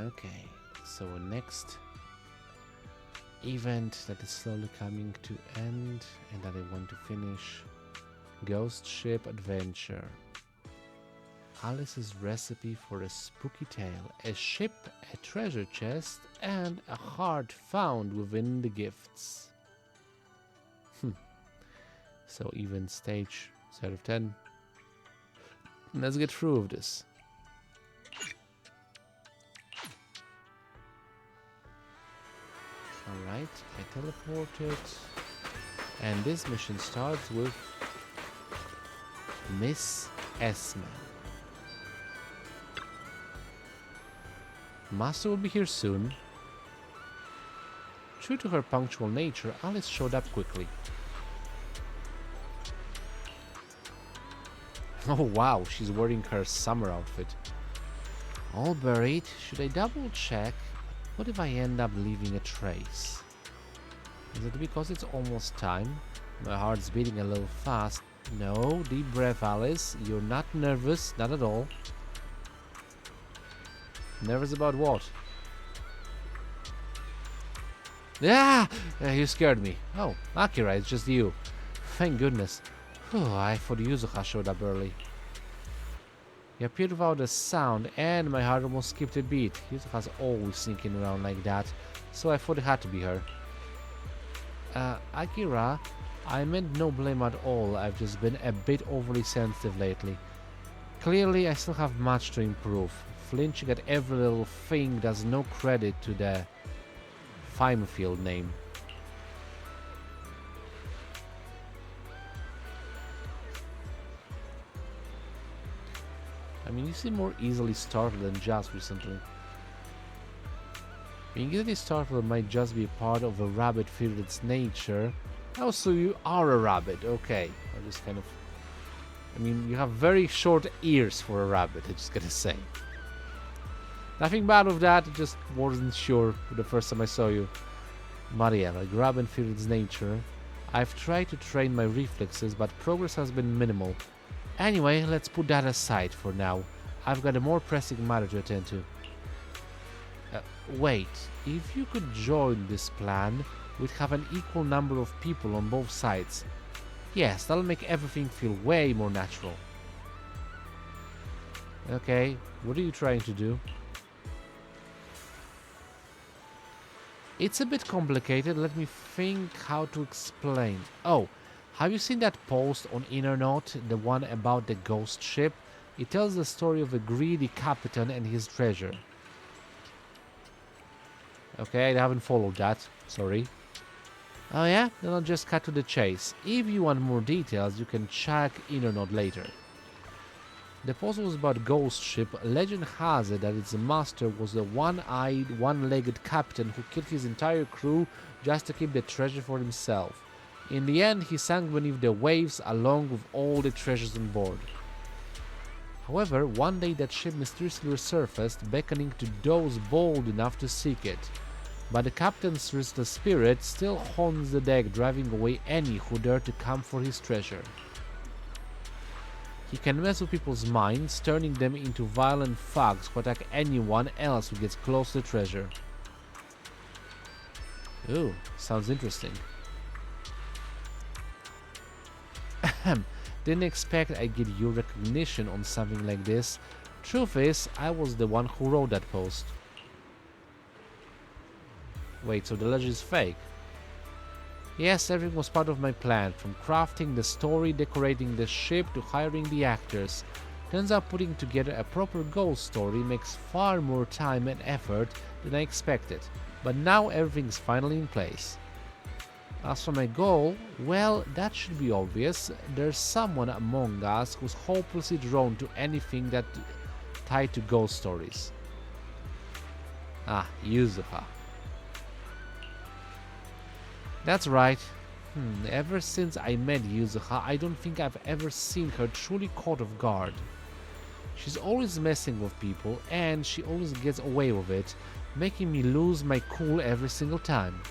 Okay, so next event that is slowly coming to end and that I want to finish. Ghost Ship Adventure. Alice's recipe for a spooky tale. A ship, a treasure chest, and a heart found within the gifts. So even stage 0 of 10. Let's get through with this. Alright, I teleported. And this mission starts with Miss Esme. Master will be here soon. True to her punctual nature, Alice showed up quickly. Oh wow, she's wearing her summer outfit. All buried. Should I double check? What if I end up leaving a trace? Is it because it's almost time? My heart's beating a little fast. No, deep breath, Alice. You're not nervous, not at all. Nervous about what? Yeah, you scared me. Oh, Akira, it's just you. Thank goodness. Whew, I thought Yuzuha showed up early. He appeared without a sound, and my heart almost skipped a beat. Yuzuha's always sneaking around like that, so I thought it had to be her. Akira, I meant no blame at all. I've just been a bit overly sensitive lately. Clearly, I still have much to improve. Flinching at every little thing does no credit to the Fimefield name. I mean, you seem more easily startled than just recently. Being easily startled might just be a part of a rabbit field's nature. Oh, so you are a rabbit, okay. I just kind of... I mean, you have very short ears for a rabbit, I just gotta say. Nothing bad with that, I just wasn't sure the first time I saw you. Maria, like rabbit field's nature. I've tried to train my reflexes, but progress has been minimal. Anyway, let's put that aside for now. I've got a more pressing matter to attend to. Wait, if you could join this plan, we'd have an equal number of people on both sides. Yes, that'll make everything feel way more natural. Okay, what are you trying to do? It's a bit complicated, let me think how to explain. Oh, have you seen that post on Internet, the one about the ghost ship? It tells the story of a greedy captain and his treasure. Okay, I haven't followed that, sorry. Oh yeah? Then I'll just cut to the chase. If you want more details, you can check Internet later. The post was about ghost ship. Legend has it that its master was the one-eyed, one-legged captain who killed his entire crew just to keep the treasure for himself. In the end, he sank beneath the waves along with all the treasures on board. However, one day that ship mysteriously resurfaced, beckoning to those bold enough to seek it. But the captain's restless spirit still haunts the deck, driving away any who dare to come for his treasure. He can mess with people's minds, turning them into violent thugs who attack anyone else who gets close to the treasure. Ooh, sounds interesting. Didn't expect I'd get your recognition on something like this. Truth is, I was the one who wrote that post. Wait, so the legend is fake? Yes, everything was part of my plan, from crafting the story, decorating the ship, to hiring the actors. Turns out putting together a proper ghost story makes far more time and effort than I expected, but now everything's finally in place. As for my goal, well, that should be obvious. There's someone among us who's hopelessly drawn to anything that tied to ghost stories. Ah, Yuzuha. That's right. Ever since I met Yuzuha, I don't think I've ever seen her truly caught off guard. She's always messing with people, and she always gets away with it, making me lose my cool every single time.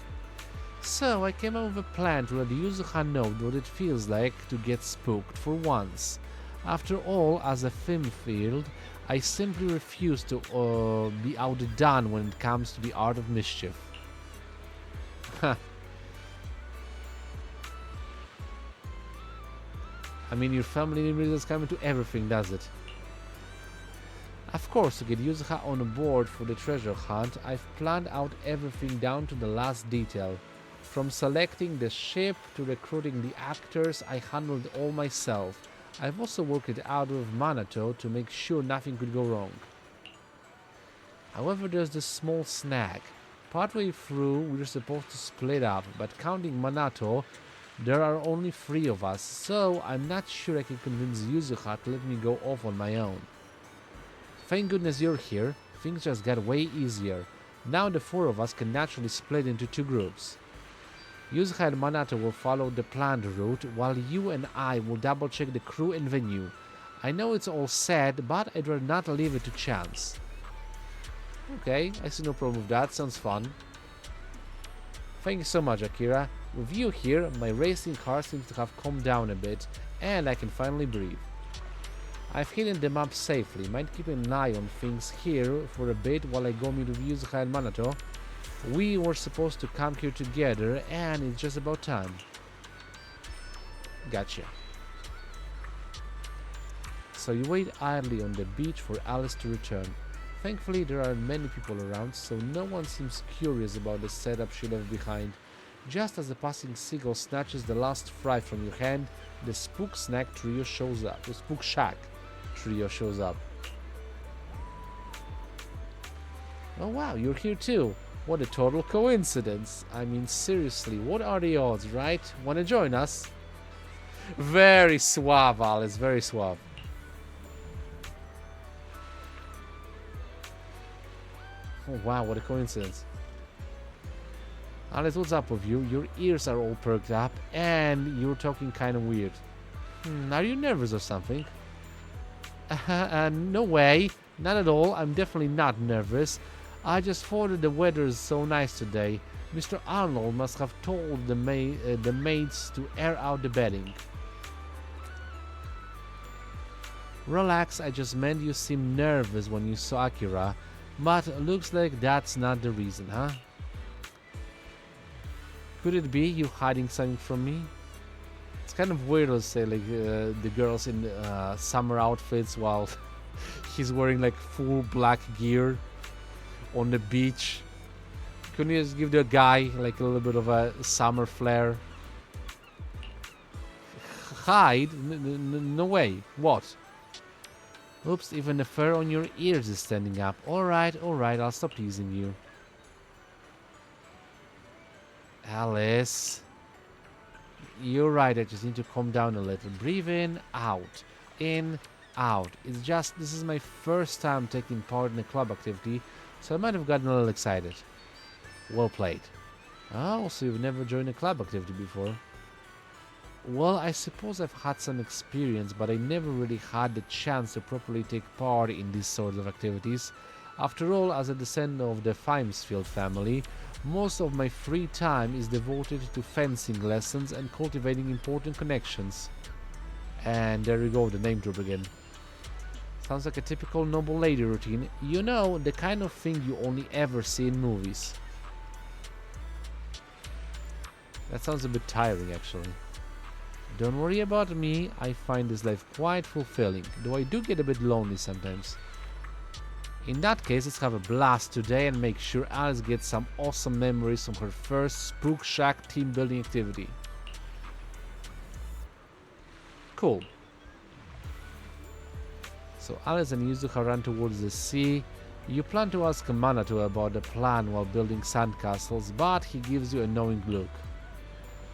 So I came up with a plan to let Yuzuha know what it feels like to get spooked for once. After all, as a film field, I simply refuse to be outdone when it comes to the art of mischief. I mean, your family doesn't come into everything, does it? Of course, to get Yuzuha on board for the treasure hunt, I've planned out everything down to the last detail. From selecting the ship to recruiting the actors, I handled all myself. I've also worked it out with Minato to make sure nothing could go wrong. However, there's this small snag. Partway through, we're supposed to split up, but counting Minato, there are only 3 of us, so I'm not sure I can convince Yuzuha to let me go off on my own. Thank goodness you're here. Things just got way easier. Now the 4 of us can naturally split into 2 groups. Yuzuha and Minato will follow the planned route, while you and I will double check the crew and venue. I know it's all said, but I'd rather not leave it to chance. Okay, I see no problem with that, sounds fun. Thank you so much, Akira. With you here, my racing heart seems to have calmed down a bit, and I can finally breathe. I've hidden them up safely, might keep an eye on things here for a bit while I go meet with Yuzuha and Minato. We were supposed to come here together, and it's just about time. Gotcha. So you wait idly on the beach for Alice to return. Thankfully, there are many people around, so no one seems curious about the setup she left behind. Just as the passing seagull snatches the last fry from your hand, the Spook Snack trio shows up. The Spook Shack trio shows up. Oh wow, you're here too. What a total coincidence. I mean, seriously, what are the odds, right? Wanna join us? Very suave, Alice, very suave. Oh wow, what a coincidence. Alice, what's up with you? Your ears are all perked up, and you're talking kind of weird. Are you nervous or something? No way. Not at all. I'm definitely not nervous. I just thought that the weather is so nice today. Mr. Arnold must have told the maids to air out the bedding. Relax, I just meant you seemed nervous when you saw Akira, but looks like that's not the reason, huh? Could it be you hiding something from me? It's kind of weird to say like the girls in summer outfits while he's wearing like full black gear on the beach. Couldn't you just give the guy like a little bit of a summer flair? Hide? No way. What? Oops, even the fur on your ears is standing up. Alright, I'll stop teasing you. Alice. You're right, I just need to calm down a little. Breathe in, out. In, out. It's just, this is my first time taking part in a club activity, so I might have gotten a little excited. Well played. Oh, so you've never joined a club activity before? Well, I suppose I've had some experience, but I never really had the chance to properly take part in these sorts of activities. After all, as a descendant of the Fimesfield family, most of my free time is devoted to fencing lessons and cultivating important connections. And there we go, the name drop again. Sounds like a typical noble lady routine. You know, the kind of thing you only ever see in movies. That sounds a bit tiring, actually. Don't worry about me, I find this life quite fulfilling, though I do get a bit lonely sometimes. In that case, let's have a blast today and make sure Alice gets some awesome memories from her first Spook Shack team building activity. Cool. So Alice and Yuzuha run towards the sea. You plan to ask Minato about the plan while building sandcastles, but he gives you a knowing look.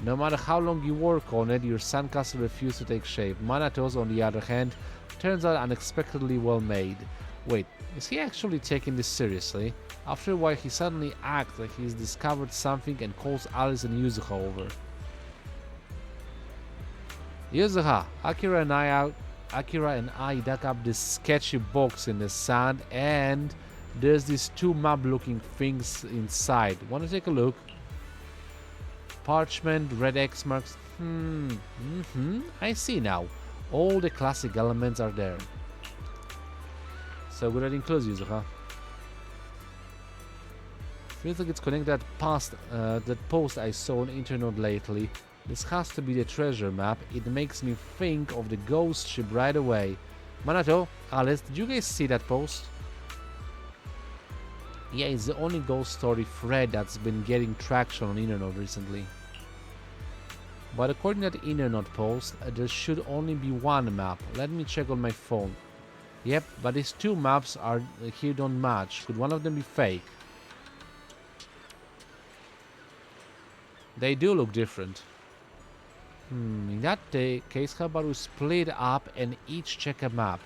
No matter how long you work on it, your sandcastle refuses to take shape. Manato's, on the other hand, turns out unexpectedly well made. Wait, is he actually taking this seriously? After a while, he suddenly acts like he's discovered something and calls Alice and Yuzuha over. Yuzuha, Akira and I dug up this sketchy box in the sand, and there's these 2 map-looking things inside. Wanna take a look? Parchment, red X marks. I see now. All the classic elements are there. So good at includes user, huh? Feels like it's connected that post I saw on internet lately. This has to be the treasure map. It makes me think of the ghost ship right away. Manato, Alice, did you guys see that post? Yeah, it's the only ghost story thread that's been getting traction on internet recently. But according to the internet post, there should only be one map. Let me check on my phone. Yep, but these two maps are here don't match. Could one of them be fake? They do look different. In that case, how about we split up and each check a map?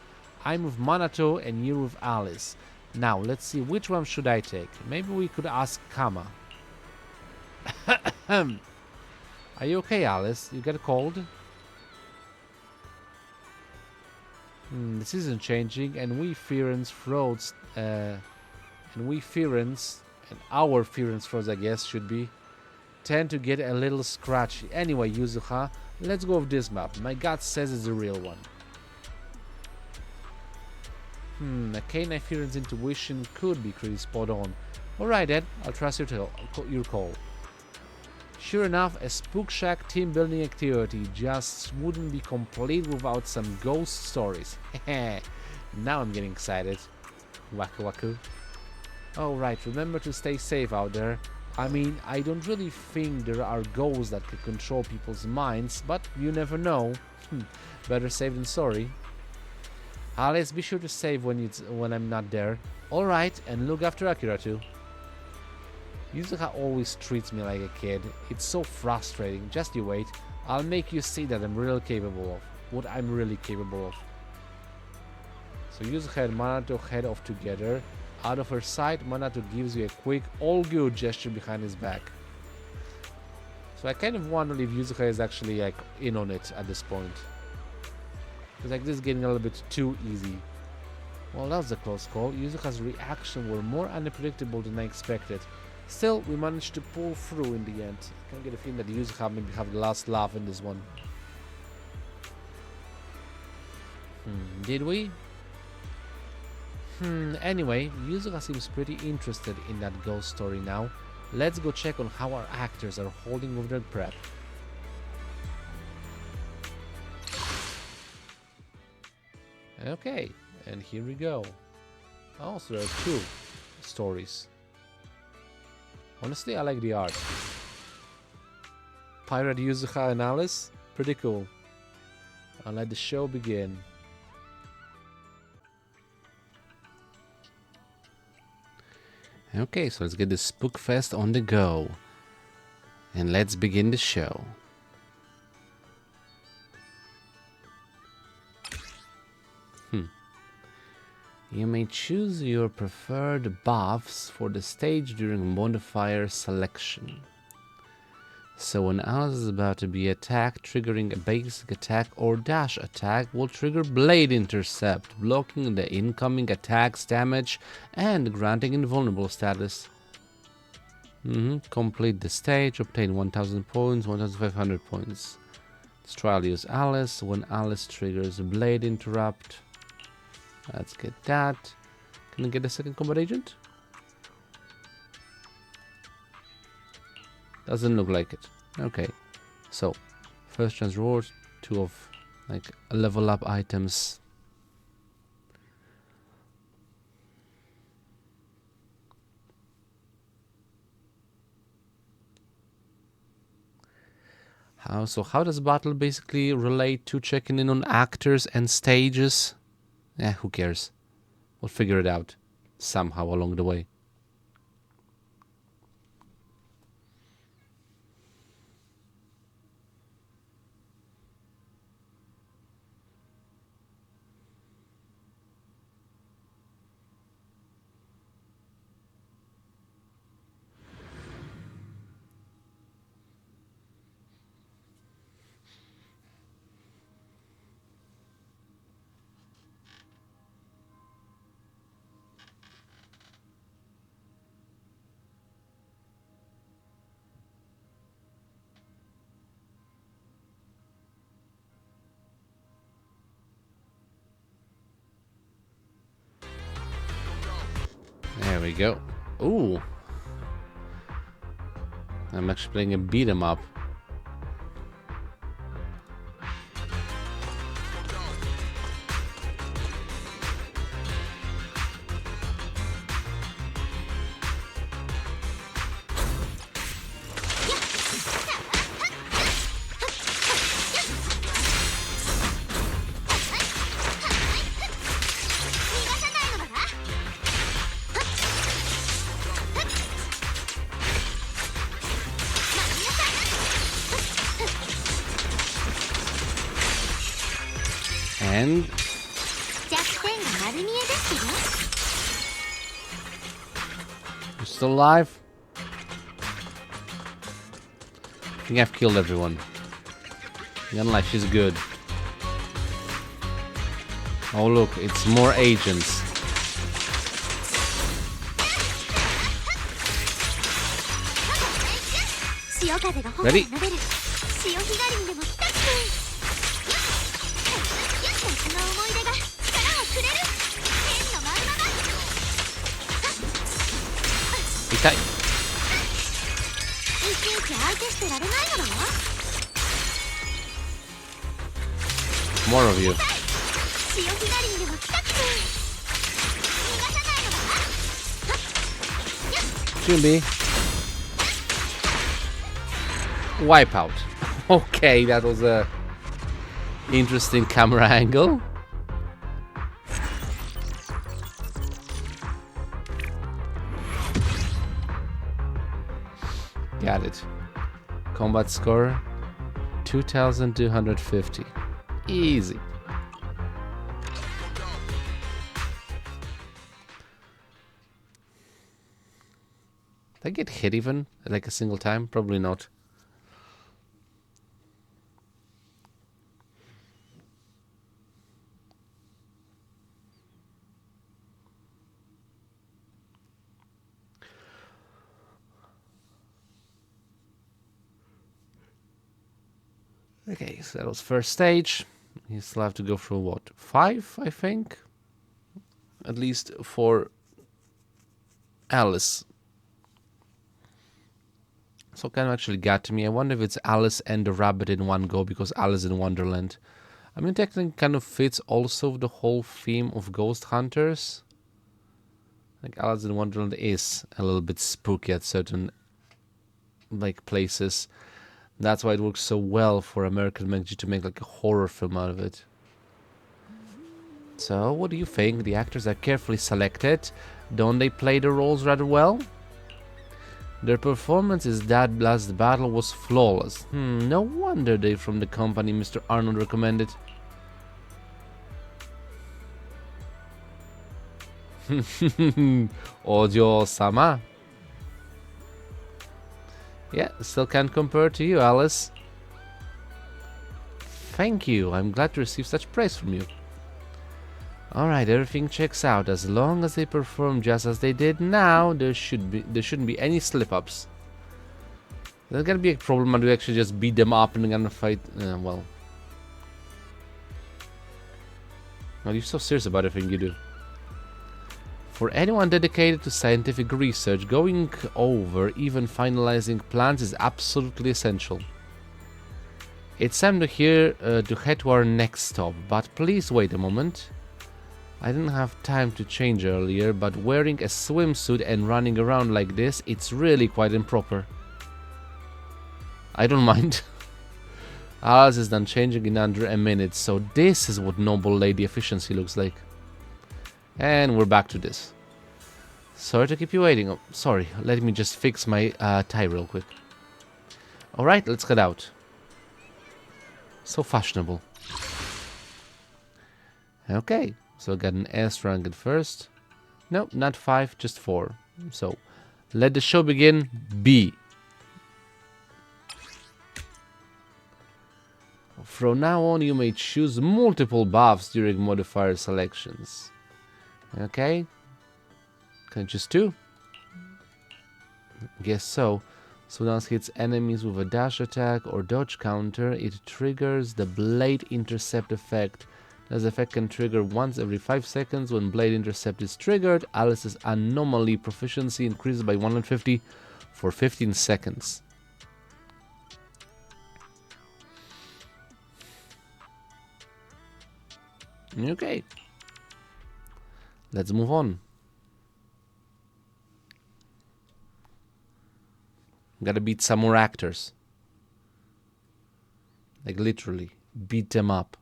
I'm with Manato and you're with Alice. Now, let's see, which one should I take? Maybe we could ask Kama. Are you okay, Alice? You get a cold? The season changing, and we Fearen's throats, and our Fearen's throats, I guess, should be, tend to get a little scratchy. Anyway, Yuzuha, let's go with this map. My gut says it's the real one. A canine Fearen's intuition could be pretty spot on. Alright then, I'll trust your call. Sure enough, a Spook Shack team building activity just wouldn't be complete without some ghost stories. Now I'm getting excited. Waku waku. Oh right, remember to stay safe out there. I mean, I don't really think there are ghosts that can control people's minds, but you never know. Better safe than sorry. Alice, be sure to save when I'm not there. Alright, and look after Akira too. Yuzuha always treats me like a kid. It's so frustrating. Just you wait. I'll make you see that I'm really capable of. What I'm really capable of. So Yuzuha and Manato head off together. Out of her sight, Manato gives you a quick, all good gesture behind his back. So I kind of wonder if Yuzuha is actually like in on it at this point. Because like this is getting a little bit too easy. Well, that was a close call. Yuzuha's reaction were more unpredictable than I expected. Still, we managed to pull through in the end. I can get a feeling that Yuzuha maybe have the last laugh in this one. Did we? Anyway, Yuzuha seems pretty interested in that ghost story now. Let's go check on how our actors are holding with their prep. Okay, and here we go. Oh, so there are two stories. Honestly, I like the art. Pirate Yuzuha and Alice? Pretty cool. I'll let the show begin. Okay, so let's get this Spookfest on the go. And let's begin the show. You may choose your preferred buffs for the stage during modifier selection. So when Alice is about to be attacked, triggering a basic attack or dash attack will trigger Blade Intercept, blocking the incoming attack's damage and granting invulnerable status. Complete the stage, obtain 1000 points, 1500 points. Let's try to use Alice when Alice triggers Blade Interrupt. Let's get that. Can I get a second combat agent? Doesn't look like it. Okay. So, first chance reward, 2 of like level up items. How does battle basically relate to checking in on actors and stages? Who cares? We'll figure it out somehow along the way. we go. Ooh. I'm actually playing a beat 'em up. And you're still alive? I think I've killed everyone. Gun life, she's good. Oh look, it's more agents. Ready? Okay. More of you. Should be. Wipeout. Okay, that was a interesting camera angle. Got it. Combat score 2250. Easy. Did I get hit even like a single time? Probably not. Okay, so that was first stage. You still have to go through what? 5, I think? At least for Alice. So kind of actually got to me. I wonder if it's Alice and the rabbit in one go, because Alice in Wonderland. I mean, technically kind of fits also with the whole theme of Ghost Hunters. Like Alice in Wonderland is a little bit spooky at certain like places. That's why it works so well for American Magic to make like a horror film out of it. So, what do you think? The actors are carefully selected. Don't they play the roles rather well? Their performance in that last battle was flawless. No wonder they from the company Mr. Arnold recommended. Ojo-sama. Yeah, still can't compare to you, Alice. Thank you. I'm glad to receive such praise from you. Alright, everything checks out. As long as they perform just as they did now, there shouldn't be any slip-ups. There's gonna be a problem when we actually just beat them up and gonna fight. Well. Well, you're so serious about everything you do. For anyone dedicated to scientific research, going over, even finalizing plans is absolutely essential. It's time to head to our next stop, but please wait a moment. I didn't have time to change earlier, but wearing a swimsuit and running around like this, it's really quite improper. I don't mind. Alice is done changing in under a minute, so this is what noble lady efficiency looks like. And we're back to this. Sorry to keep you waiting. Oh, sorry, let me just fix my tie real quick. Alright, let's head out. So fashionable. Okay, so I got an S rank at first. No, not 5, just 4. So, let the show begin. B. From now on, you may choose multiple buffs during modifier selections. Okay. Can I choose 2? Guess so. So once hits enemies with a dash attack or dodge counter, it triggers the blade intercept effect This effect can trigger once every 5 seconds. When Blade Intercept is triggered, Alice's anomaly proficiency increases by 150 for 15 seconds. Okay. Let's move on. Gotta beat some more actors. Like literally, beat them up.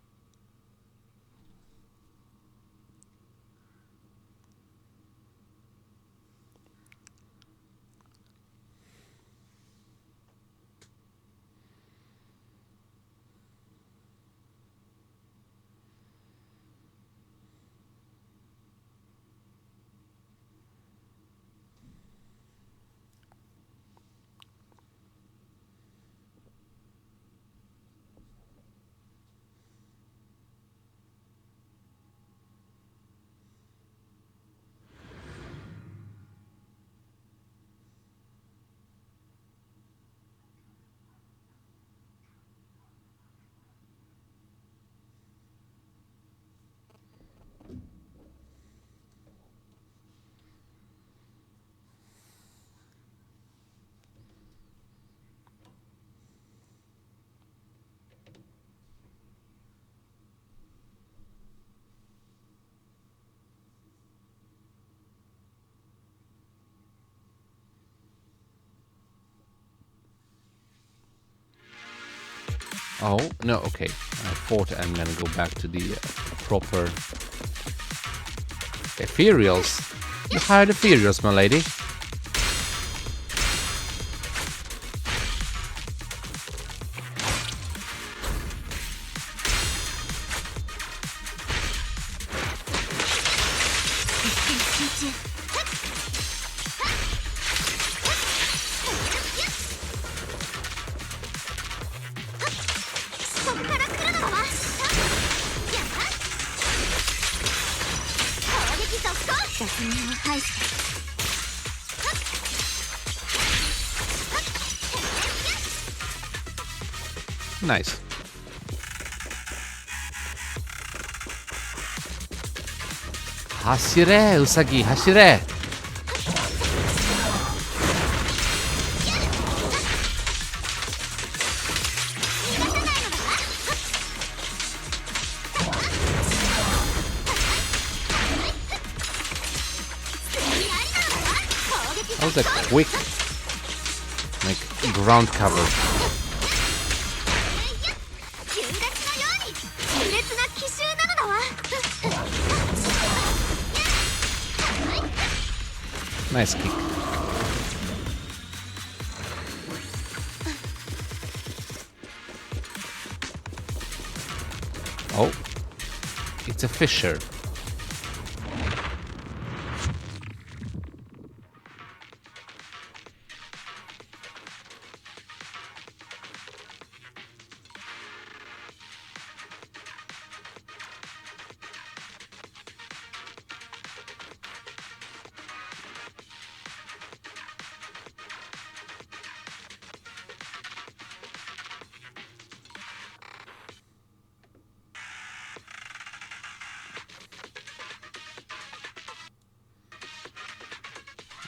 Oh, no, okay. I thought I'm gonna go back to the proper ethereals. You hired ethereals, my lady. Nice. Hashire, Usagi, hashire. That was a quick, like, ground cover. Nice kick. Oh, it's a fisher.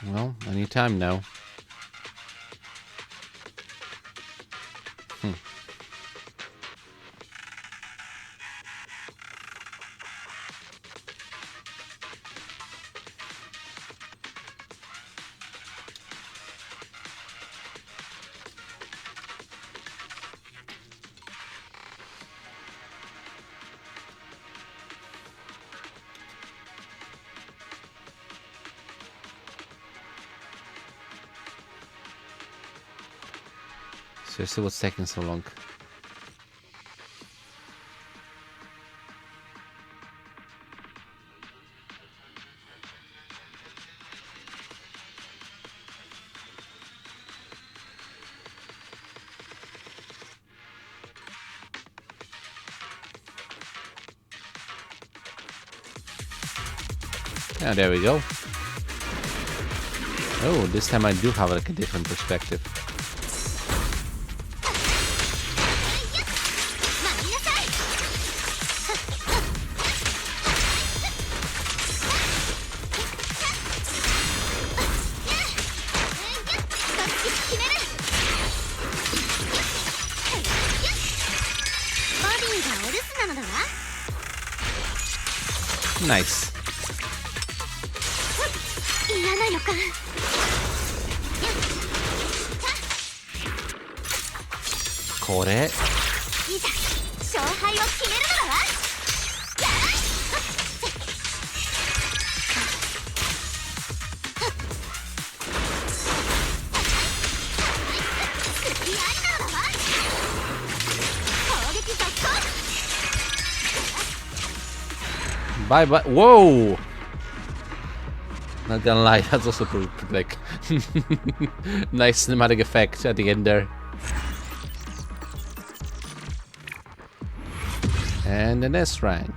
Well, anytime now. Seriously, what's taking so long? Yeah, there we go. Oh, this time I do have like a different perspective. Nice. 嫌な予感。これ。いざ勝敗を決めるのだわ。クリアリなのだわ。攻撃続行。Bye bye. Whoa! Not gonna lie, that's also pretty like nice cinematic effect at the end there. And an S rank.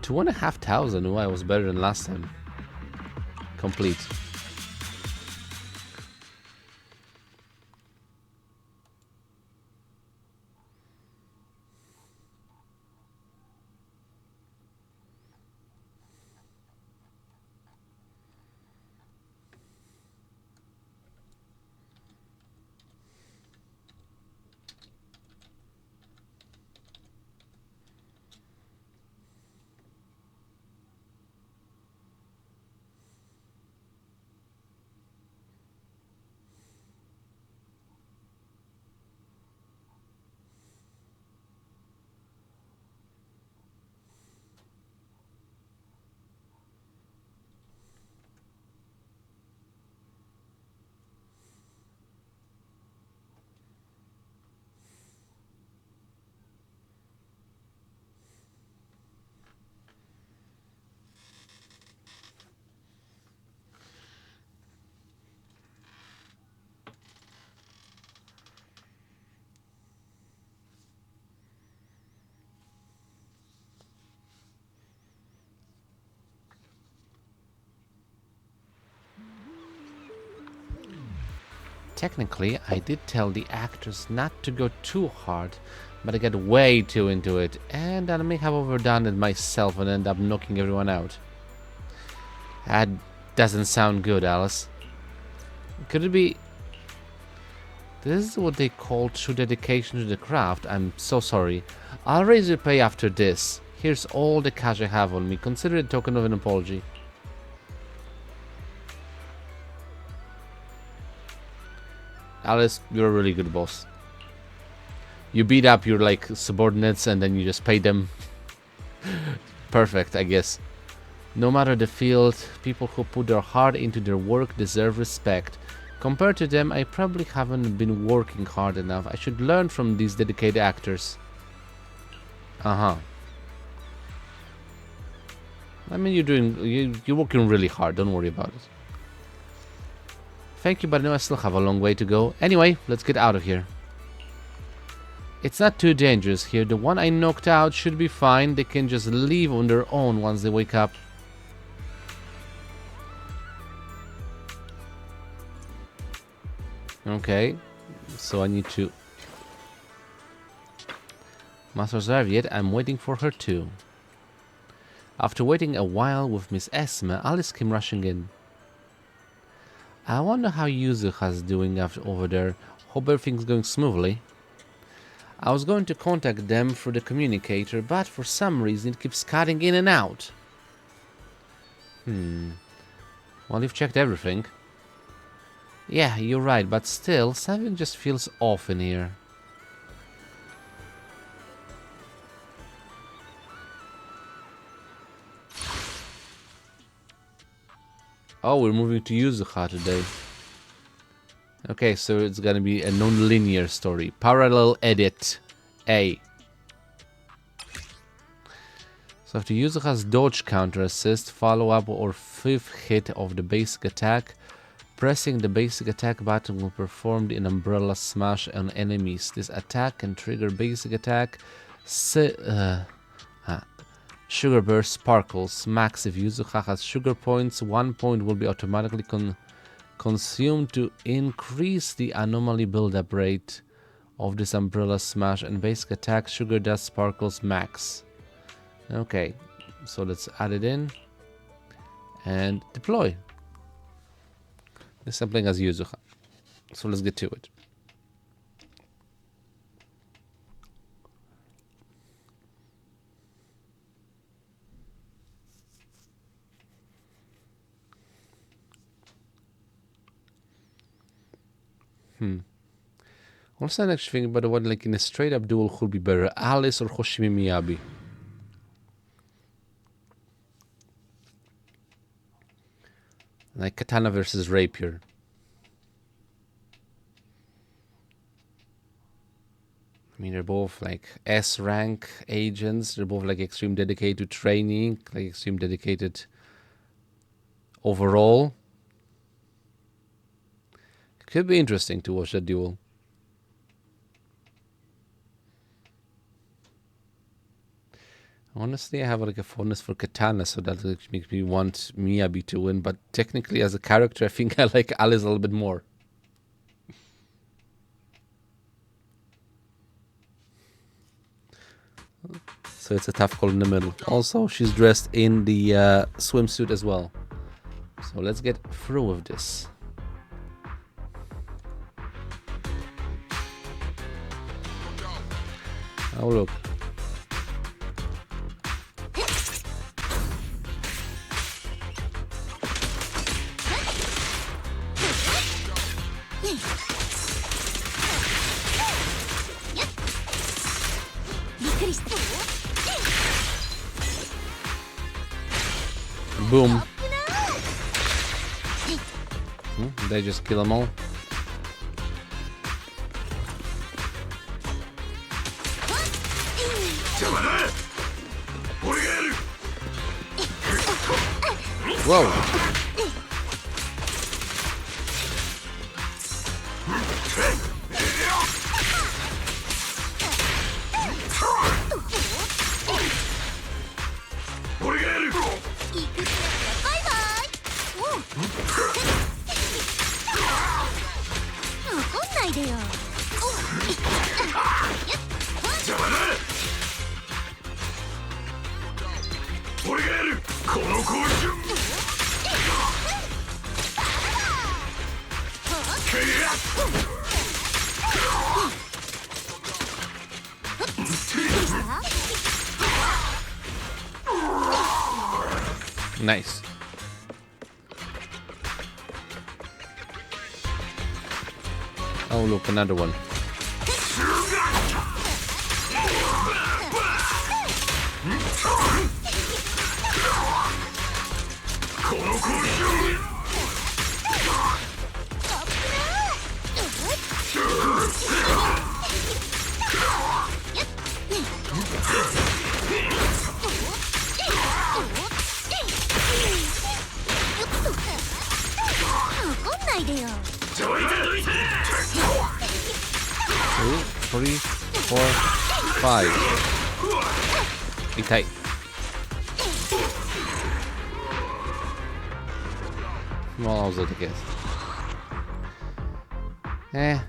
2,500. Oh, I was better than last time. Complete. Technically, I did tell the actors not to go too hard, but I get way too into it, and I may have overdone it myself and end up knocking everyone out. That doesn't sound good, Alice. Could it be... This is what they call true dedication to the craft. I'm so sorry. I'll raise your pay after this. Here's all the cash I have on me. Consider it a token of an apology. Alice, you're a really good boss. You beat up your like subordinates and then you just pay them. Perfect, I guess. No matter the field, people who put their heart into their work deserve respect. Compared to them, I probably haven't been working hard enough. I should learn from these dedicated actors. I mean, you're working really hard. Don't worry about it. Thank you, but I know I still have a long way to go. Anyway, let's get out of here. It's not too dangerous here. The one I knocked out should be fine. They can just leave on their own once they wake up. Okay, so I need to... Master's arrived yet? I'm waiting for her too. After waiting a while with Miss Esme, Alice came rushing in. I wonder how Yuzuha's doing over there. Hope everything's going smoothly. I was going to contact them through the communicator, but for some reason it keeps cutting in and out. Well, you've checked everything. Yeah, you're right, but still, something just feels off in here. Oh, we're moving to Yuzuha today. Okay, so it's gonna be a non-linear story. Parallel edit A. So after Yuzuha's dodge counter assist, follow-up or fifth hit of the basic attack, pressing the basic attack button will perform an umbrella smash on enemies. This attack can trigger basic attack Sugar Burst Sparkles. Max if Yuzuha has sugar points, 1 point will be automatically consumed to increase the anomaly build-up rate of this umbrella smash, and basic attack Sugar Dust Sparkles max. Okay, so let's add it in and deploy. This I'm playing as Yuzuha, so let's get to it. Also, I'm actually thinking about what, like, in a straight-up duel, who would be better, Alice or Hoshimi Miyabi? Like Katana versus Rapier. I mean, they're both like S-rank agents. They're both like extreme dedicated to training, like extreme dedicated overall. It could be interesting to watch that duel. Honestly, I have like a fondness for Katana, so that makes me want Miyabi to win. But technically, as a character, I think I like Alice a little bit more. So it's a tough call in the middle. Also, she's dressed in the swimsuit as well. So let's get through with this. Oh, look. Boom. They just kill them all. Whoa. Nice. Oh, look, another one. Two, three, four, five. Be tight. Well, I was at the guess. I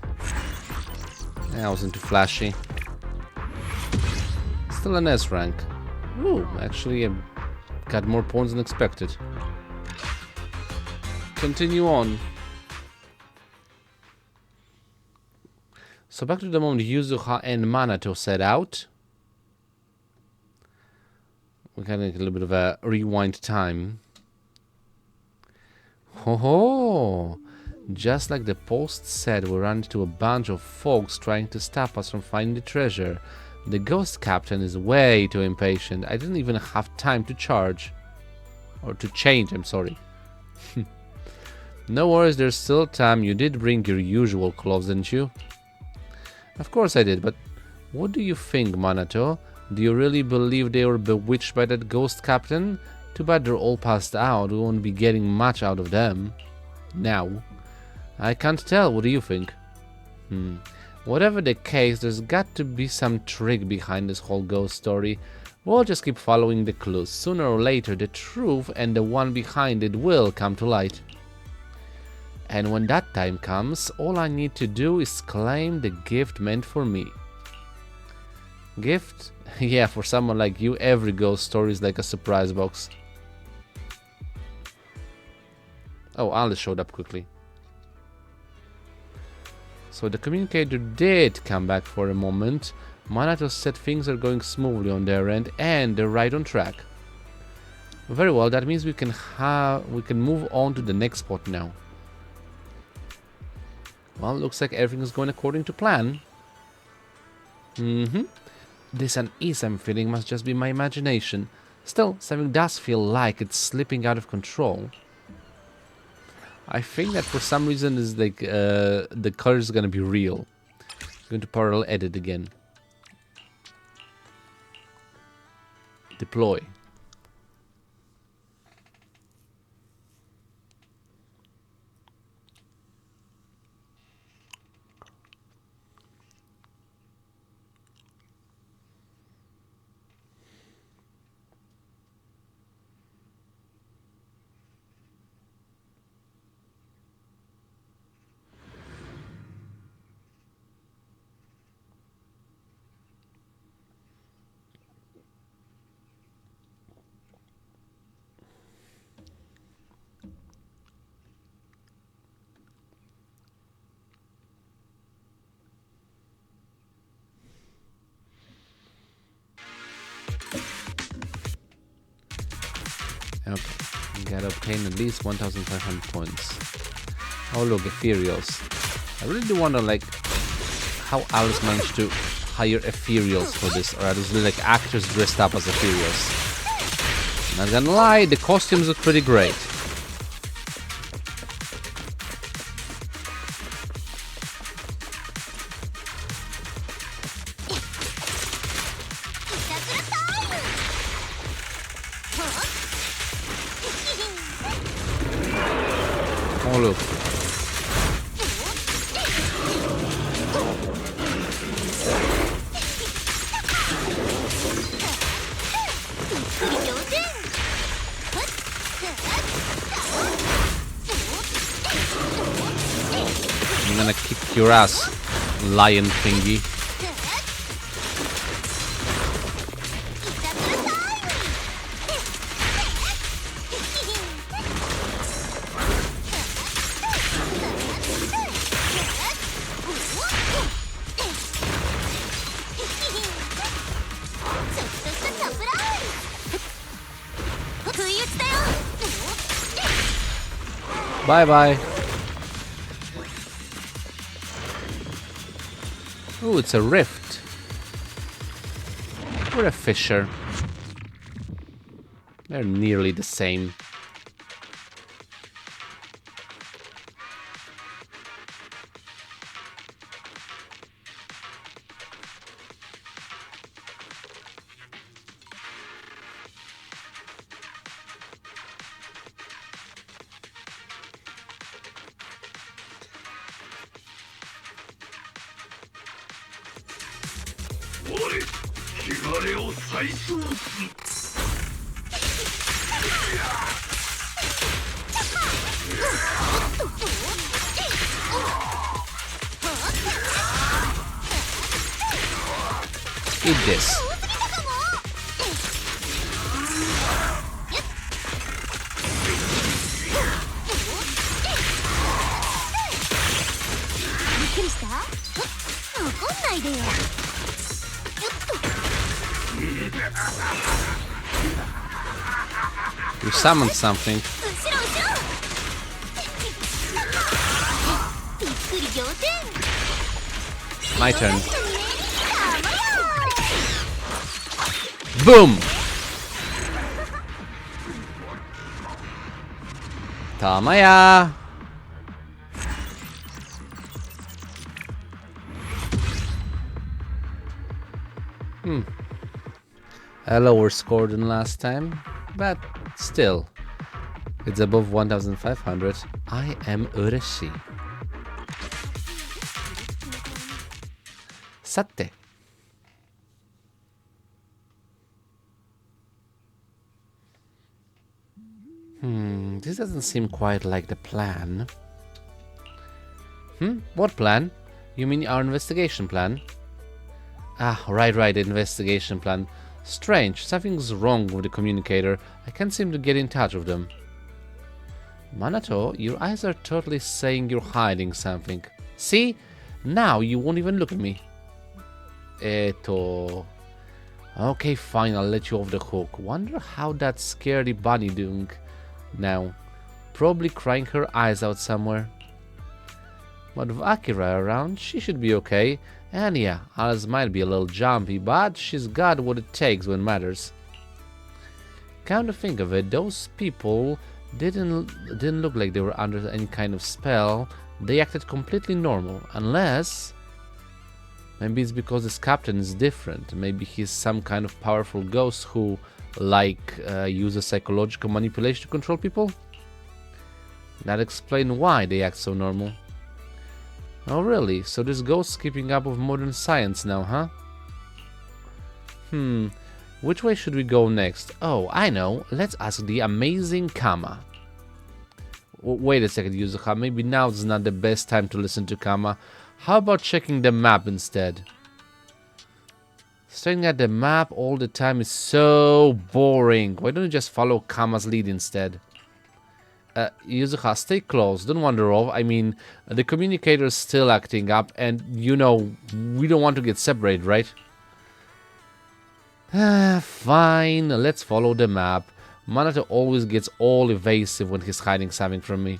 wasn't too flashy. Still an S rank. Ooh, actually, I got more points than expected. Continue on. So back to the moment Yuzuha and Minato set out. We got a little bit of a rewind time. Ho ho! Just like the post said, we ran into a bunch of folks trying to stop us from finding the treasure. The ghost captain is way too impatient. I didn't even have time to charge. Or to change, I'm sorry. No worries, there's still time. You did bring your usual clothes, didn't you? Of course I did, but what do you think, Minato? Do you really believe they were bewitched by that ghost captain? Too bad they're all passed out. We won't be getting much out of them. Now. I can't tell. What do you think? Whatever the case, there's got to be some trick behind this whole ghost story. We'll just keep following the clues. Sooner or later, the truth and the one behind it will come to light. And when that time comes, all I need to do is claim the gift meant for me. Gift? Yeah, for someone like you, every ghost story is like a surprise box. Oh, Alice showed up quickly. So the communicator did come back for a moment. Minato said things are going smoothly on their end and they're right on track. Very well, that means we can move on to the next spot now. Well, looks like everything is going according to plan. This unease I'm feeling must just be my imagination. Still, something does feel like it's slipping out of control. I think that for some reason is like the color is gonna be real. I'm going to parallel edit again. Deploy. Okay, gotta obtain at least 1,500 points. Oh look, ethereals. I really do wonder like how Alice managed to hire ethereals for this, or are those really like actors dressed up as ethereals? Not gonna lie, the costumes look pretty great. Oh look. I'm gonna kick your ass, lion thingy. Bye bye. Oh, it's a rift. Or a fissure. They're nearly the same. Eat this. You summoned something. My turn. Boom! Tamaya! A lower score than last time, but still, it's above 1,500. I am ureshi. Sate. This doesn't seem quite like the plan. What plan? You mean our investigation plan? Ah, right, investigation plan. Strange, something's wrong with the communicator. I can't seem to get in touch with them. Manato, your eyes are totally saying you're hiding something. See? Now you won't even look at me. Eto. Okay, fine, I'll let you off the hook. Wonder how that scaredy bunny doing now. Probably crying her eyes out somewhere. But with Akira around, she should be okay. And yeah, Alice might be a little jumpy, but she's got what it takes when it matters. Come to think of it, those people didn't look like they were under any kind of spell. They acted completely normal, unless maybe it's because this captain is different. Maybe he's some kind of powerful ghost who uses psychological manipulation to control people. That explains why they act so normal. Oh really? So this ghost's keeping up with modern science now, huh? Which way should we go next? Oh, I know. Let's ask the amazing Kama. Wait a second, Yuzuha. Maybe now's not the best time to listen to Kama. How about checking the map instead? Staring at the map all the time is so boring. Why don't you just follow Kama's lead instead? Yuzuha, stay close. Don't wander off. I mean, the communicator is still acting up, and you know, we don't want to get separated, right? Fine, let's follow the map. Manato always gets all evasive when he's hiding something from me.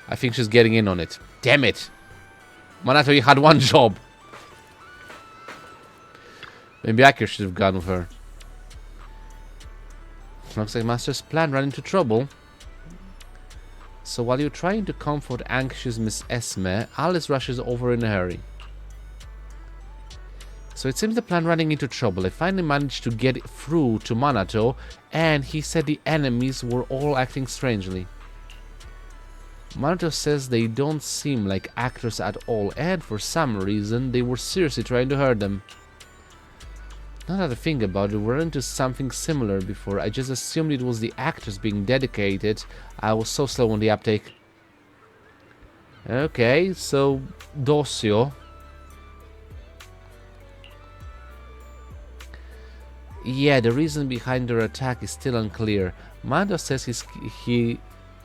I think she's getting in on it. Damn it! Manato, you had one job. Maybe I should have gone with her. Looks like Master's plan ran into trouble. So while you're trying to comfort anxious Miss Esme, Alice rushes over in a hurry. So it seems the plan running into trouble. I finally managed to get through to Manato, and he said the enemies were all acting strangely. Manato says they don't seem like actors at all, and for some reason they were seriously trying to hurt them. Now that I think about it, we ran into something similar before. I just assumed it was the actors being dedicated. I was so slow on the uptake. Okay, so Docio. Yeah, the reason behind their attack is still unclear. Mando says he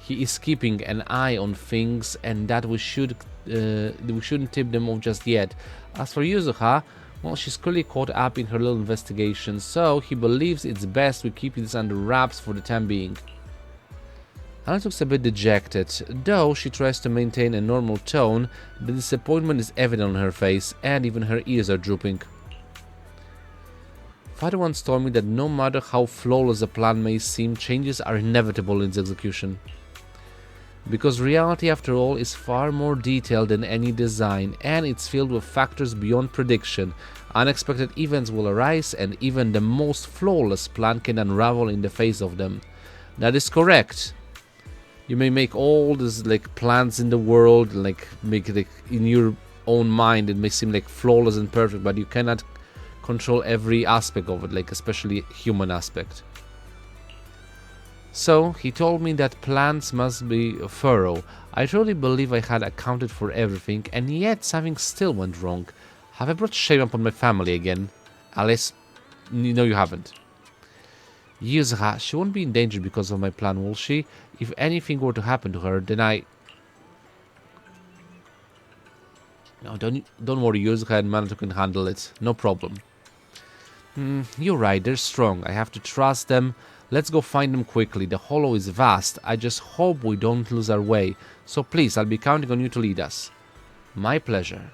is keeping an eye on things and that we shouldn't tip them off just yet. As for Yuzuha, well, she's clearly caught up in her little investigation, so he believes it's best we keep this under wraps for the time being. Alice looks a bit dejected, though she tries to maintain a normal tone. The disappointment is evident on her face, and even her ears are drooping. Father once told me that no matter how flawless a plan may seem, changes are inevitable in its execution. Because reality, after all, is far more detailed than any design, and it's filled with factors beyond prediction. Unexpected events will arise, and even the most flawless plan can unravel in the face of them. That is correct. You may make all these plans in the world, make it in your own mind. It may seem like flawless and perfect, but you cannot control every aspect of it, especially human aspect. So he told me that plans must be thorough. I truly believe I had accounted for everything, and yet something still went wrong. Have I brought shame upon my family again? Alice, no, you haven't. Yuzuha, she won't be in danger because of my plan, will she? If anything were to happen to her, then I... No, don't worry, Yuzuha and Manato can handle it. No problem. You're right, they're strong. I have to trust them. Let's go find them quickly. The hollow is vast. I just hope we don't lose our way. So please, I'll be counting on you to lead us. My pleasure.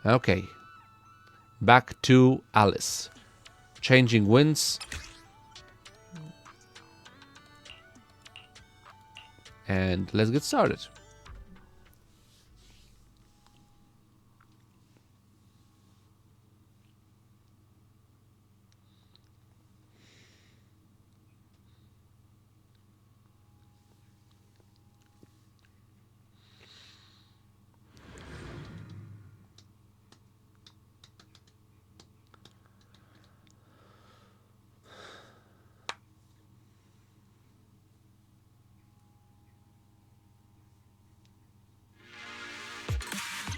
Okay. Back to Alice. Changing winds. And let's get started.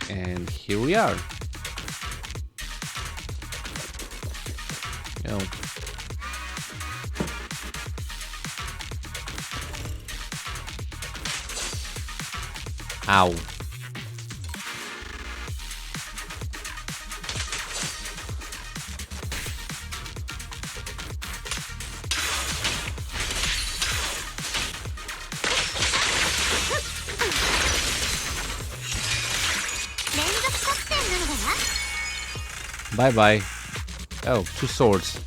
And here we are. Oh. Ow. Bye bye. Oh, two swords.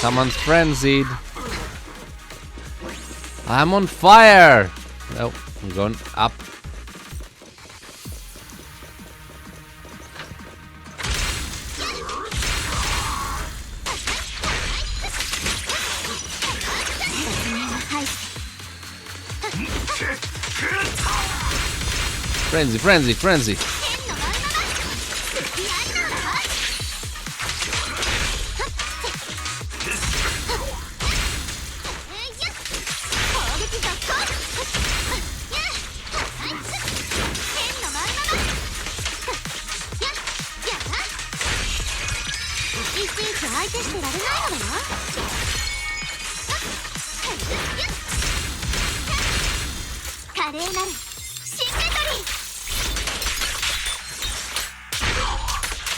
Someone's frenzied. I'm on fire! Oh, I'm going up. Frenzy, frenzy, frenzy.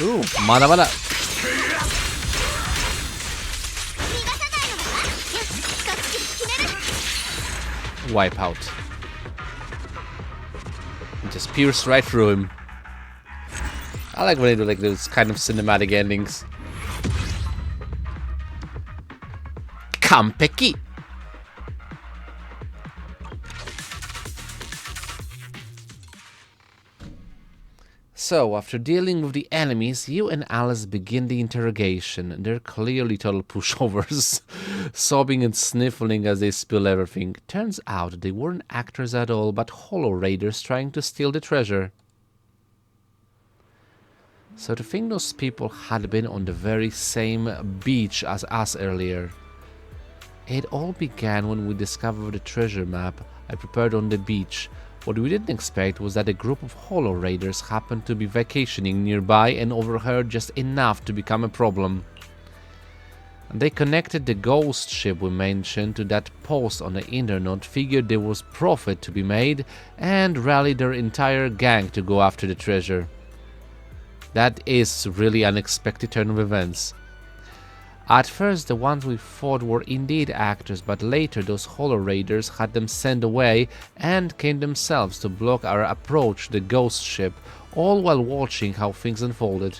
Ooh, mada mada. Wipe out. Just pierce right through him. I like when they do like those kind of cinematic endings. Kampeki. So, after dealing with the enemies, you and Alice begin the interrogation. They're clearly total pushovers, sobbing and sniffling as they spill everything. Turns out they weren't actors at all, but Hollow Raiders trying to steal the treasure. So to think those people had been on the very same beach as us earlier. It all began when we discovered the treasure map I prepared on the beach. What we didn't expect was that a group of Hollow Raiders happened to be vacationing nearby and overheard just enough to become a problem. They connected the ghost ship we mentioned to that post on the internet, figured there was profit to be made, and rallied their entire gang to go after the treasure. That is really unexpected turn of events. At first the ones we fought were indeed actors, but later those Hollow Raiders had them sent away and came themselves to block our approach to the ghost ship, all while watching how things unfolded.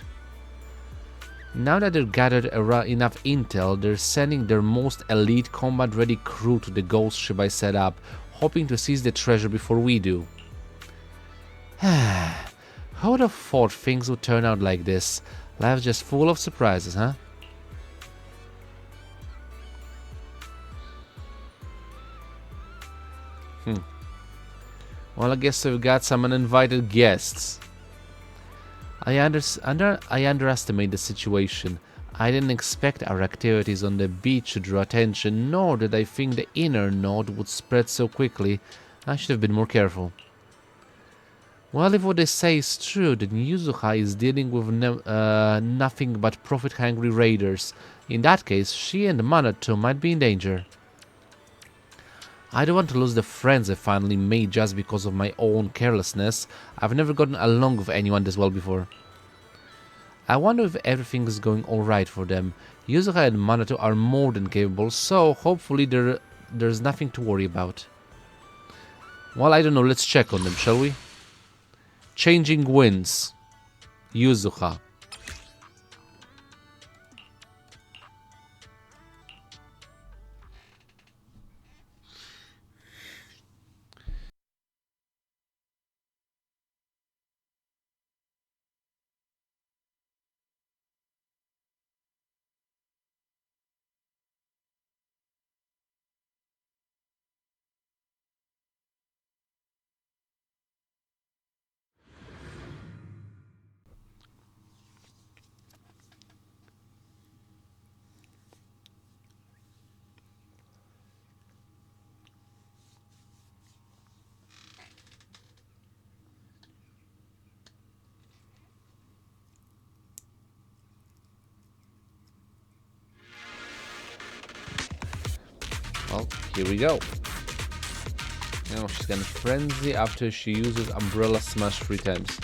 Now that they've gathered enough intel, they're sending their most elite combat-ready crew to the ghost ship I set up, hoping to seize the treasure before we do. Who would have thought things would turn out like this? Life's just full of surprises, huh? Well, I guess we've got some uninvited guests. I underestimate the situation. I didn't expect our activities on the beach to draw attention, nor did I think the inner node would spread so quickly. I should have been more careful. Well, if what they say is true, then Yuzuha is dealing with nothing but profit-hungry raiders. In that case, she and Manato might be in danger. I don't want to lose the friends I finally made just because of my own carelessness. I've never gotten along with anyone this well before. I wonder if everything is going alright for them. Yuzuha and Manato are more than capable, so hopefully there's nothing to worry about. Well, I don't know, let's check on them, shall we? Changing winds. Yuzuha. Well, here we go. Now she's gonna frenzy after she uses Umbrella Smash 3 times.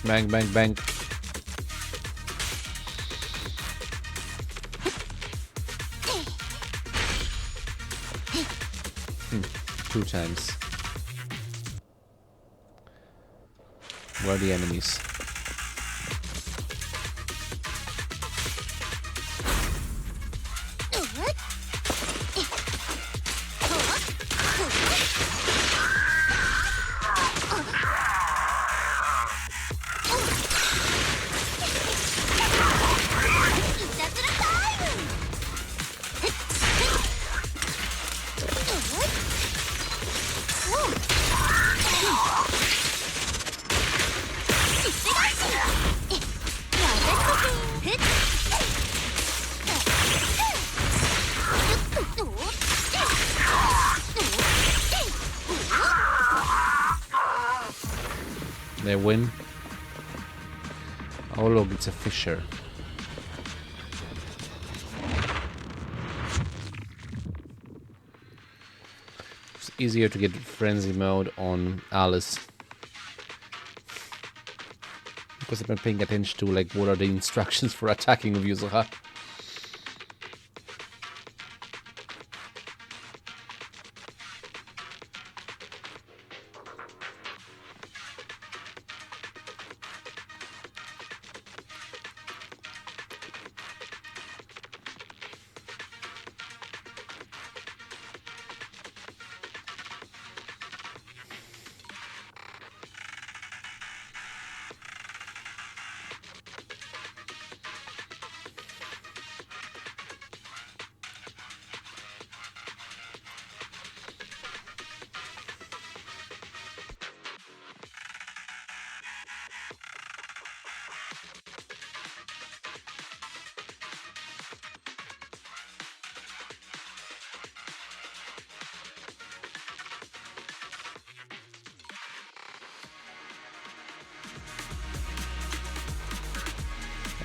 Bang, bang, bang. Two times. Where are the enemies? They win. Oh look, it's a fisher. It's easier to get frenzy mode on Alice. Because I've been paying attention to like what are the instructions for attacking with Yuzuha.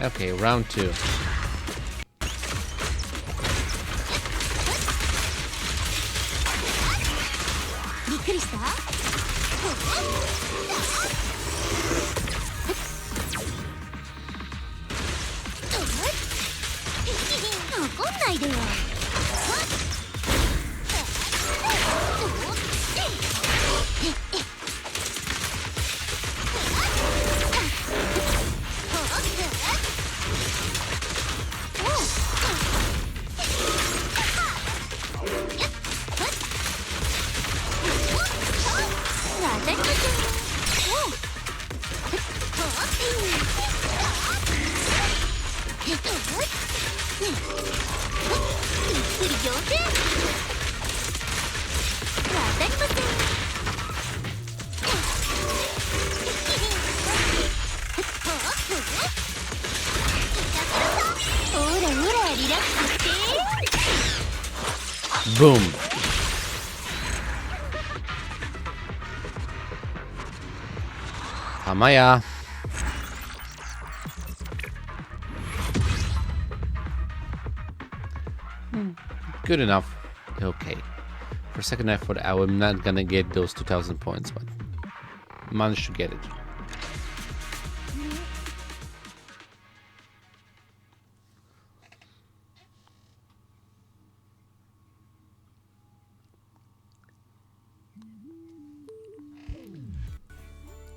Okay, round 2. Boom. Amaya. Good enough. Okay. For second effort, I'm not gonna get those 2000 points, but managed to get it.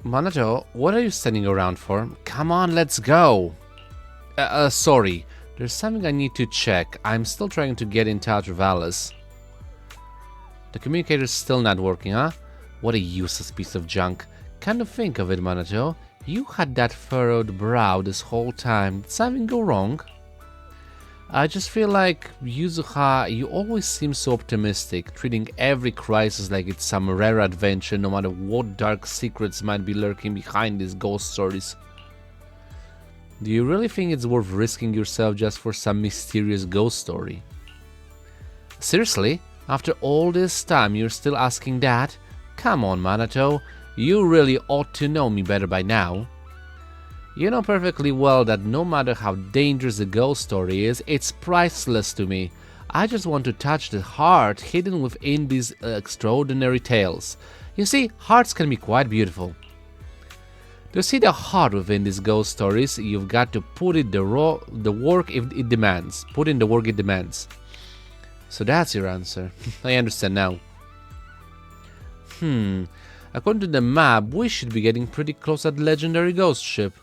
Manato, what are you standing around for? Come on, let's go! Sorry. There's something I need to check. I'm still trying to get in touch with Alice. The communicator's still not working, huh? What a useless piece of junk. Kind of think of it, Manato. You had that furrowed brow this whole time. Did something go wrong? I just feel like, Yuzuha, you always seem so optimistic, treating every crisis like it's some rare adventure, no matter what dark secrets might be lurking behind these ghost stories. Do you really think it's worth risking yourself just for some mysterious ghost story? Seriously? After all this time you're still asking that? Come on, Manato. You really ought to know me better by now. You know perfectly well that no matter how dangerous a ghost story is, it's priceless to me. I just want to touch the heart hidden within these extraordinary tales. You see, hearts can be quite beautiful. To see the heart within these ghost stories, you've got to put in the work it demands. Put in the work it demands. So that's your answer. I understand now. According to the map, we should be getting pretty close at the legendary ghost ship.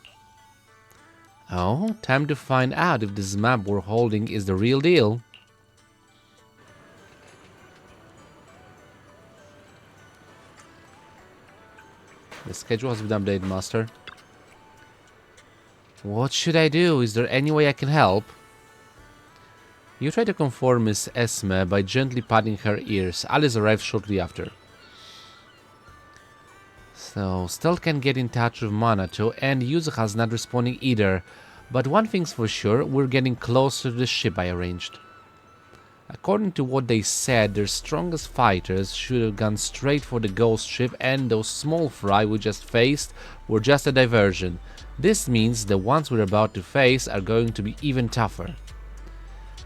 Oh, time to find out if this map we're holding is the real deal. The schedule has been updated, Master. What should I do? Is there any way I can help? You try to comfort Miss Esme by gently patting her ears. Alice arrives shortly after. So, still can't get in touch with Minato, and Yuzuha's not responding either. But one thing's for sure, we're getting closer to the ship I arranged. According to what they said, their strongest fighters should have gone straight for the ghost ship, and those small fry we just faced were just a diversion. This means the ones we're about to face are going to be even tougher.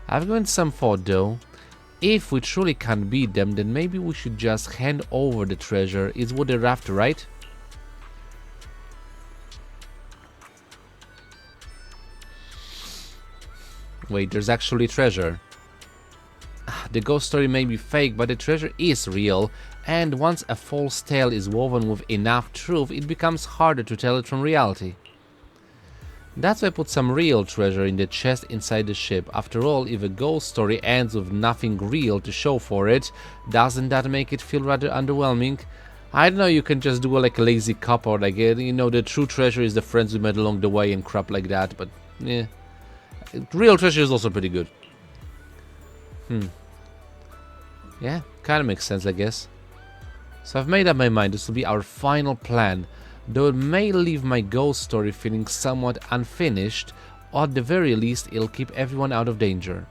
I've given some thought though. If we truly can't beat them, then maybe we should just hand over the treasure. It's what they're after, right? Wait, there's actually treasure. The ghost story may be fake, but the treasure is real, and once a false tale is woven with enough truth, it becomes harder to tell it from reality. That's why I put some real treasure in the chest inside the ship. After all, if a ghost story ends with nothing real to show for it, doesn't that make it feel rather underwhelming? I don't know, you can just do like a lazy cop or like, you know, the true treasure is the friends we met along the way and crap like that, but yeah. Real treasure is also pretty good. Yeah, kinda makes sense, I guess. So I've made up my mind, this will be our final plan. Though it may leave my ghost story feeling somewhat unfinished, or at the very least it'll keep everyone out of danger.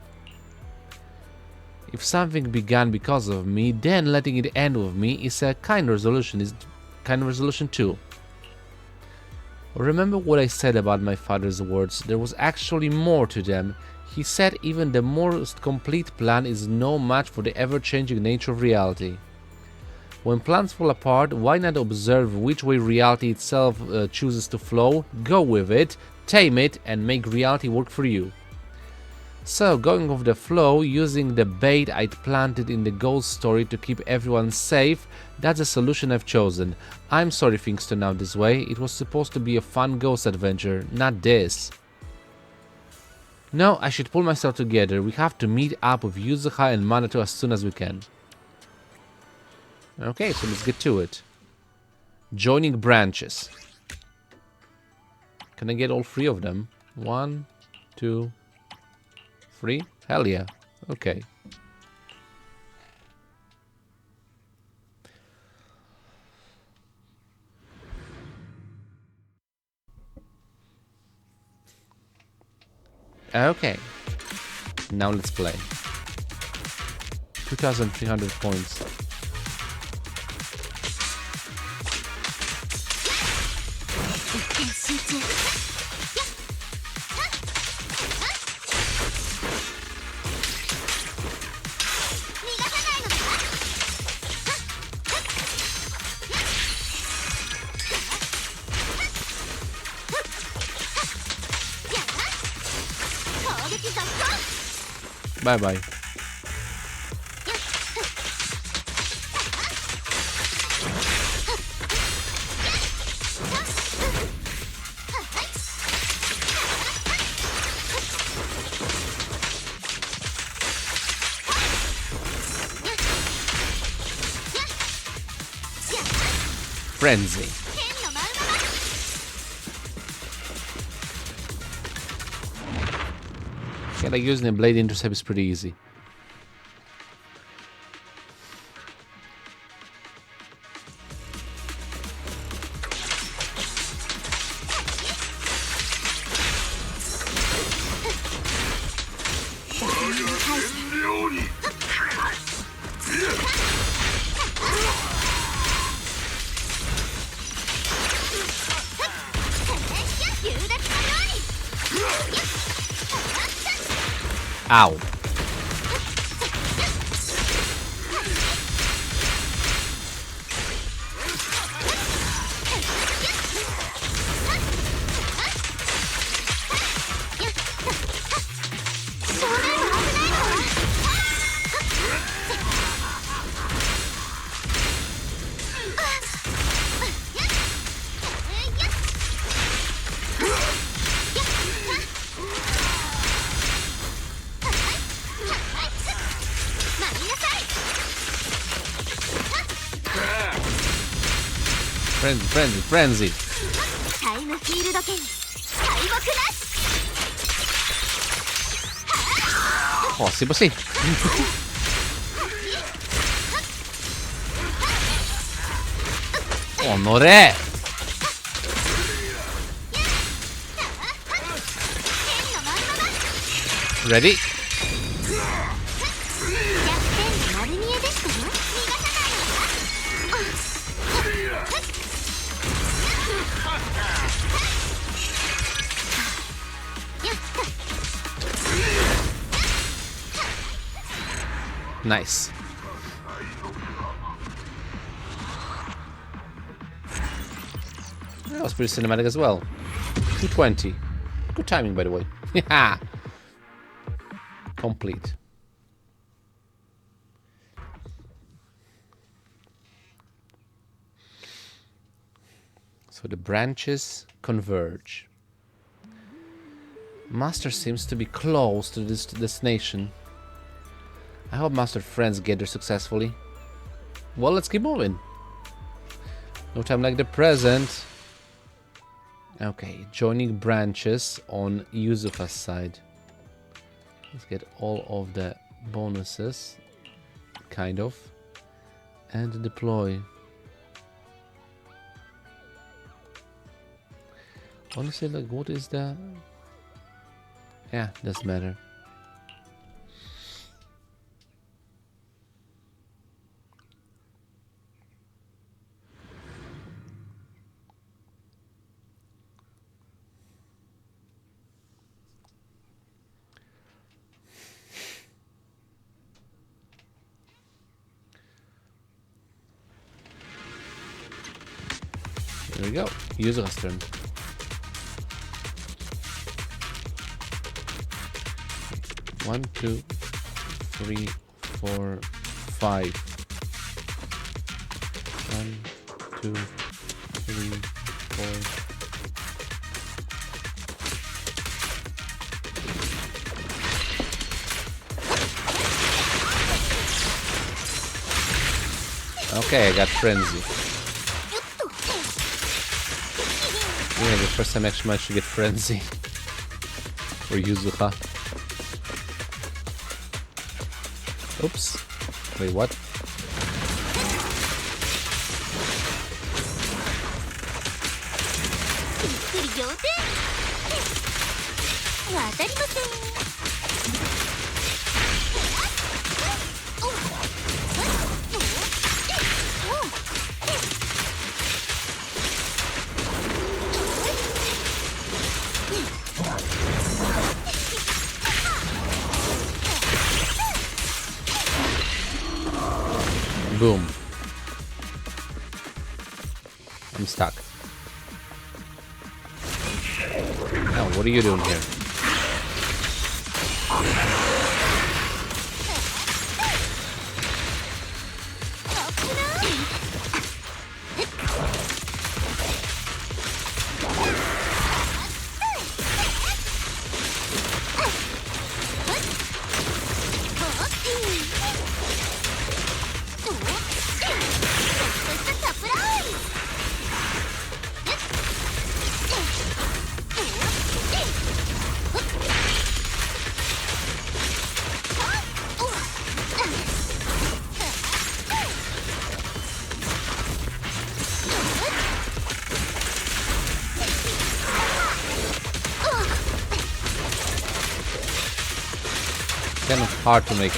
If something began because of me, then letting it end with me is a kind resolution too. Remember what I said about my father's words, there was actually more to them. He said even the most complete plan is no match for the ever-changing nature of reality. When plans fall apart, why not observe which way reality itself chooses to flow, go with it, tame it, and make reality work for you. So, going with the flow, using the bait I'd planted in the ghost story to keep everyone safe, that's the solution I've chosen. I'm sorry things turned out this way, it was supposed to be a fun ghost adventure, not this. No, I should pull myself together, we have to meet up with Yuzuha and Minato as soon as we can. Okay, so let's get to it. Joining branches. Can I get all three of them? 1, 2, 3? Hell yeah. Okay. Okay. Now let's play. 2,300 points. Bye-bye. Frenzy. Yeah, like using a blade intercept is pretty easy. Ow. Frenzy, frenzy. タイムフィールド剣敗北なし Oh, sì, sì. Onore. Ready? 弱点丸見えでしたよ逃がさないわ Nice. That was pretty cinematic as well. 220. Good timing, by the way. Yeah. Complete. So the branches converge. Master seems to be close to this destination. I hope Master friends get there successfully. Well, let's keep moving. No time like the present. Okay, joining branches on Yuzufa's side. Let's get all of the bonuses. Kind of. And deploy. Honestly, like, what is the... Yeah, doesn't matter. There we go. User's turn. One, two, three, four, five. 1, 2, 3, 4. Okay, I got frenzy. Yeah, the first time I actually managed to get frenzy. Or Yuzuha. Oops. Wait, what? Boom. I'm stuck. Now, what are you doing here? Kind of hard to make.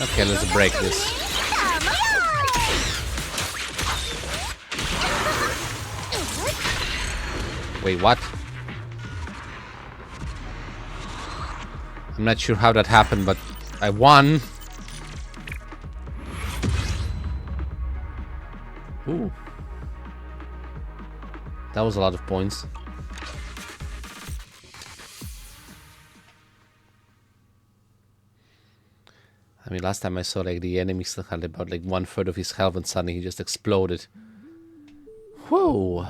Okay, let's break this. Wait, what? I'm not sure how that happened, but I won. Ooh. That was a lot of points. I mean, last time I saw, like, the enemy still had about, like, 1/3 of his health and suddenly he just exploded. Whoa!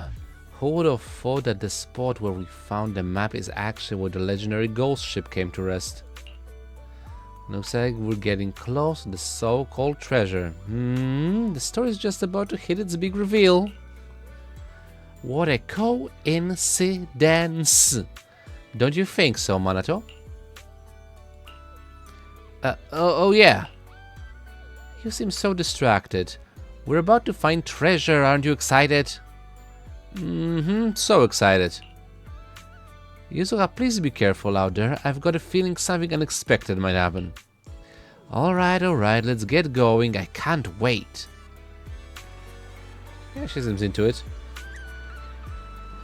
Who would have thought that the spot where we found the map is actually where the legendary ghost ship came to rest? Looks like we're getting close to the so-called treasure. The story is just about to hit its big reveal. What a coincidence! Don't you think so, Manato? Oh yeah. You seem so distracted. We're about to find treasure, aren't you excited? So excited. Yuzuha, please be careful out there. I've got a feeling something unexpected might happen. Alright, let's get going. I can't wait. Yeah, she seems into it.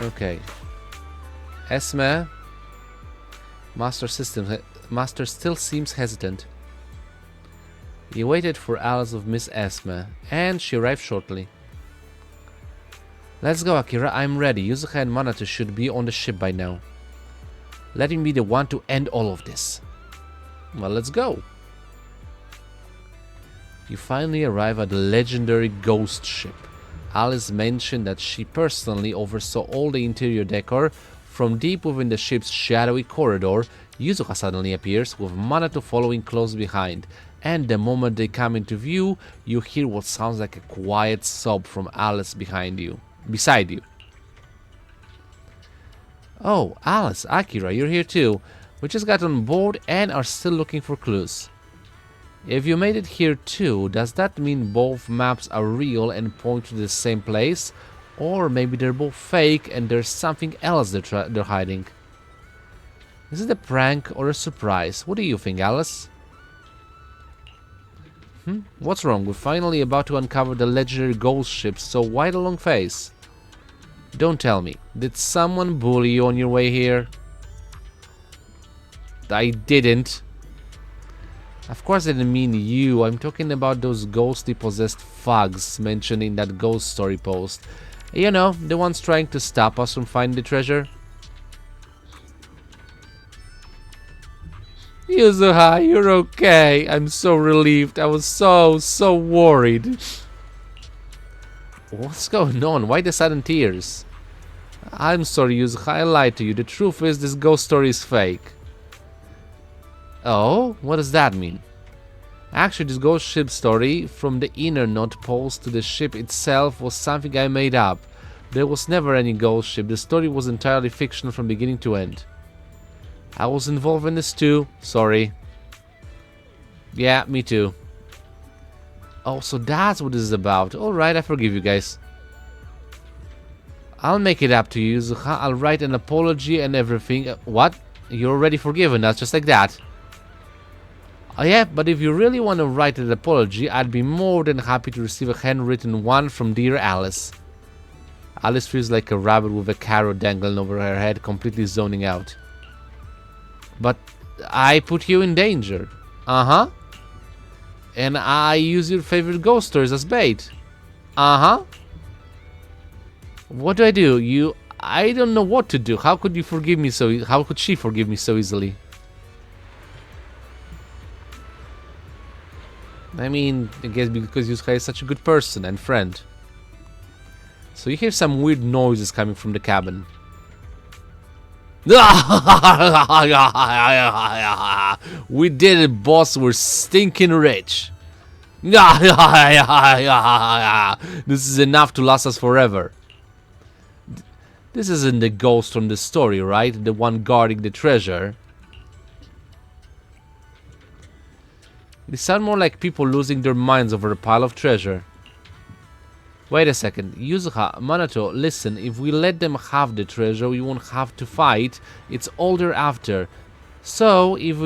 Okay. Esme. Master still seems hesitant. He waited for Alice of Miss Esme, and she arrived shortly. Let's go, Akira. I'm ready. Yuzuha and Manato should be on the ship by now. Let him be the one to end all of this. Well, let's go. You finally arrive at the legendary ghost ship. Alice mentioned that she personally oversaw all the interior decor. From deep within the ship's shadowy corridor, Yuzuha suddenly appears, with Manato following close behind. And the moment they come into view, you hear what sounds like a quiet sob from Alice beside you. Oh, Alice, Akira, you're here too. We just got on board and are still looking for clues. If you made it here too, does that mean both maps are real and point to the same place? Or maybe they're both fake and there's something else they're hiding? Is it a prank or a surprise? What do you think, Alice? What's wrong? We're finally about to uncover the legendary ghost ship, so why the long face? Don't tell me. Did someone bully you on your way here? I didn't. Of course I didn't mean you. I'm talking about those ghostly possessed thugs mentioned in that ghost story post. You know, the ones trying to stop us from finding the treasure. Yuzuha, you're okay. I'm so relieved. I was so worried. What's going on? Why the sudden tears? I'm sorry, Yuzuha. I lied to you. The truth is, this ghost story is fake. Oh? What does that mean? Actually, this ghost ship story, from the inner knot post to the ship itself, was something I made up. There was never any ghost ship. The story was entirely fictional from beginning to end. I was involved in this too. Sorry. Yeah, me too. Oh, so that's what this is about. Alright, I forgive you guys. I'll make it up to you, Yuzuha. I'll write an apology and everything. What? You're already forgiven us, just like that. Oh yeah, but if you really want to write an apology, I'd be more than happy to receive a handwritten one from dear Alice. Alice feels like a rabbit with a carrot dangling over her head, completely zoning out. But I put you in danger. Uh-huh. And I use your favorite ghost stories as bait. Uh-huh. What do? I don't know what to do. How could you forgive me so... How could she forgive me so easily? I mean, I guess because Yuzuha is such a good person and friend. So you hear some weird noises coming from the cabin. We did it, boss. We're stinking rich. This is enough to last us forever. This isn't the ghost from the story, right? The one guarding the treasure. They sound more like people losing their minds over a pile of treasure. Wait a second. Yuzuha, Manato, listen. If we let them have the treasure, we won't have to fight. It's all they're after. So, if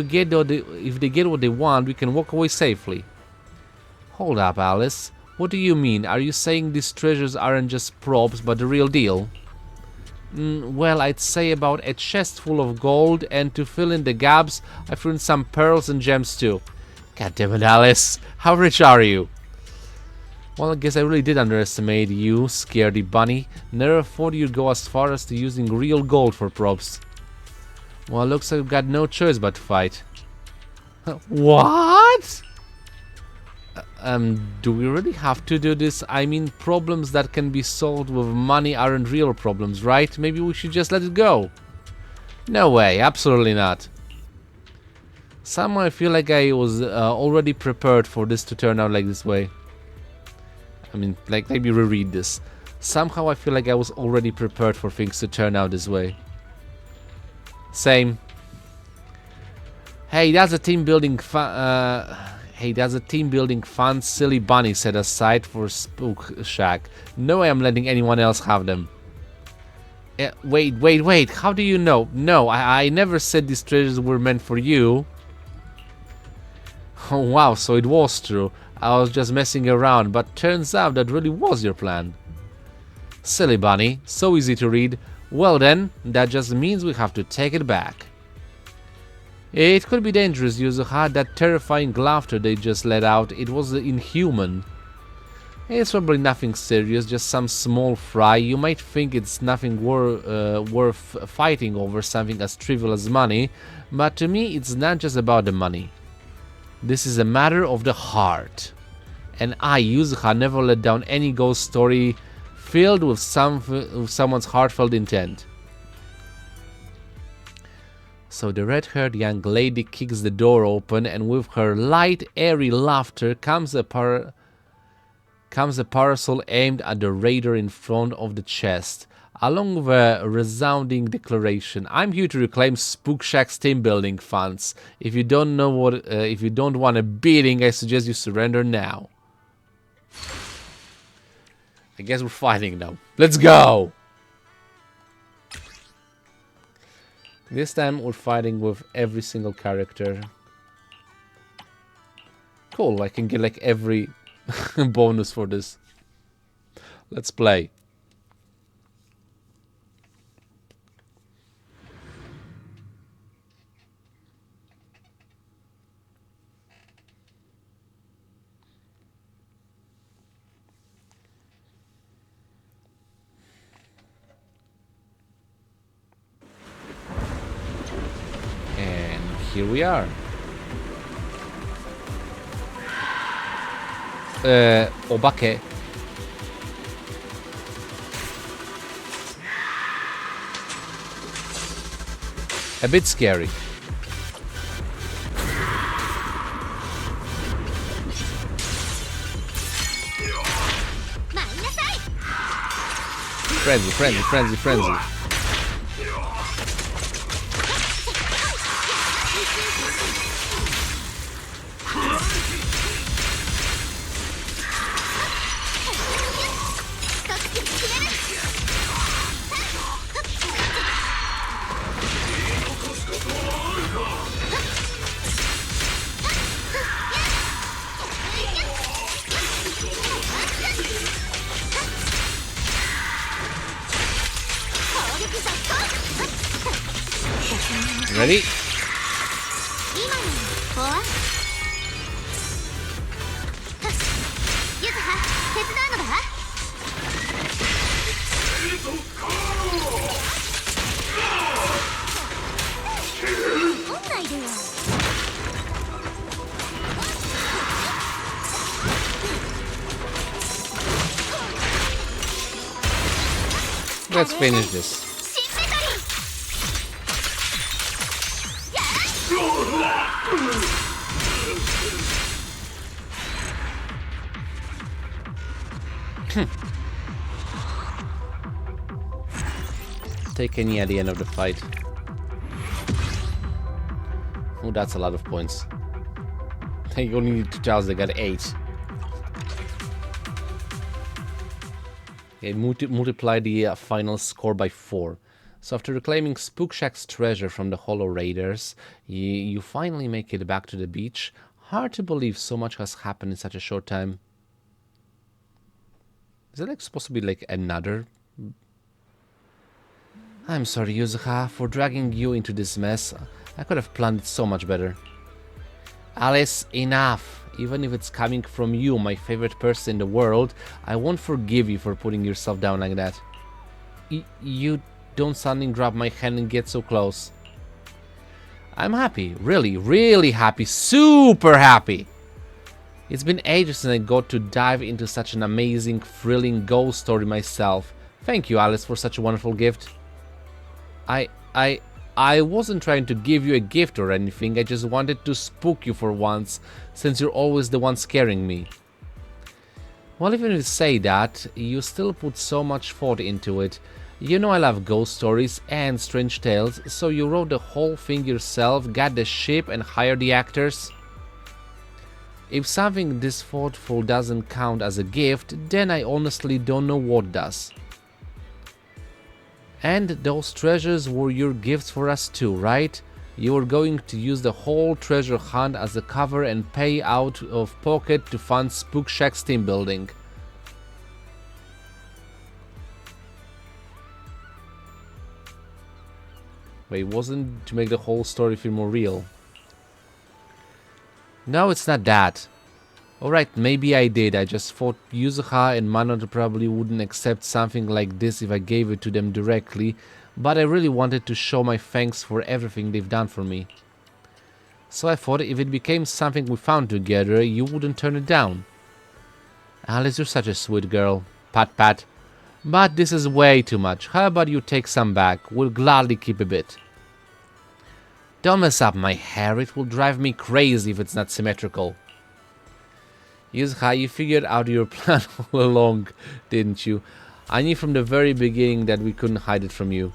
they get what they want, we can walk away safely. Hold up, Alice. What do you mean? Are you saying these treasures aren't just props, but the real deal? Well, I'd say about a chest full of gold, and to fill in the gaps, I threw in some pearls and gems too. God damn it, Alice. How rich are you? Well, I guess I really did underestimate you, scaredy bunny. Never thought you'd go as far as to using real gold for props. Well, looks like we've got no choice but to fight. What? Do we really have to do this? I mean, problems that can be solved with money aren't real problems, right? Maybe we should just let it go. No way, absolutely not. Somehow I feel like I was already prepared for this to turn out like this way. I mean, like, let me reread this. Somehow I feel like I was already prepared for things to turn out this way. Same. Hey, that's a team building fun, silly bunny set aside for Spook Shack. No way I'm letting anyone else have them. Wait. How do you know? No, I never said these treasures were meant for you. Oh wow, so it was true. I was just messing around, but turns out that really was your plan. Silly bunny, so easy to read. Well then, that just means we have to take it back. It could be dangerous, Yuzuha. That terrifying laughter they just let out, it was inhuman. It's probably nothing serious, just some small fry. You might think it's nothing worth fighting over, something as trivial as money, but to me it's not just about the money. This is a matter of the heart. And I, Yuzuha, never let down any ghost story filled with someone's heartfelt intent. So the red-haired young lady kicks the door open, and with her light, airy laughter comes a parasol aimed at the raider in front of the chest, along with a resounding declaration: "I'm here to reclaim Spook Shack's team building funds. If you don't want a beating, I suggest you surrender now." I guess we're fighting now. Let's go! This time we're fighting with every single character. Cool, I can get like every bonus for this. Let's play. Here we are. Obake. A bit scary. Frenzy. Ready? Let's finish this. Take any at the end of the fight. Oh, that's a lot of points. You only need 2,000, they got 8. Okay, multiply the final score by 4. So after reclaiming Spook Shack's treasure from the Hollow Raiders, you finally make it back to the beach. Hard to believe so much has happened in such a short time. Is it like supposed to be like another? I'm sorry, Yuzuha, for dragging you into this mess. I could have planned it so much better. Alice, enough. Even if it's coming from you, my favorite person in the world, I won't forgive you for putting yourself down like that. You don't suddenly grab my hand and get so close. I'm happy, really, really happy, super happy. It's been ages since I got to dive into such an amazing, thrilling ghost story myself. Thank you, Alice, for such a wonderful gift. I wasn't trying to give you a gift or anything, I just wanted to spook you for once, since you're always the one scaring me. Well, even if you say that, you still put so much thought into it. You know I love ghost stories and strange tales, so you wrote the whole thing yourself, got the ship and hired the actors? If something this thoughtful doesn't count as a gift, then I honestly don't know what does. And those treasures were your gifts for us too, right? You were going to use the whole treasure hunt as a cover and pay out of pocket to fund Spook Shack's team building. Wait, it wasn't to make the whole story feel more real. No, it's not that. Alright, maybe I did. I just thought Yuzuha and Manoto probably wouldn't accept something like this if I gave it to them directly, but I really wanted to show my thanks for everything they've done for me. So I thought if it became something we found together, you wouldn't turn it down. Alice, you're such a sweet girl. Pat pat. But this is way too much. How about you take some back? We'll gladly keep a bit. Don't mess up my hair. It will drive me crazy if it's not symmetrical. Yuzuha, you figured out your plan all along, didn't you? I knew from the very beginning that we couldn't hide it from you.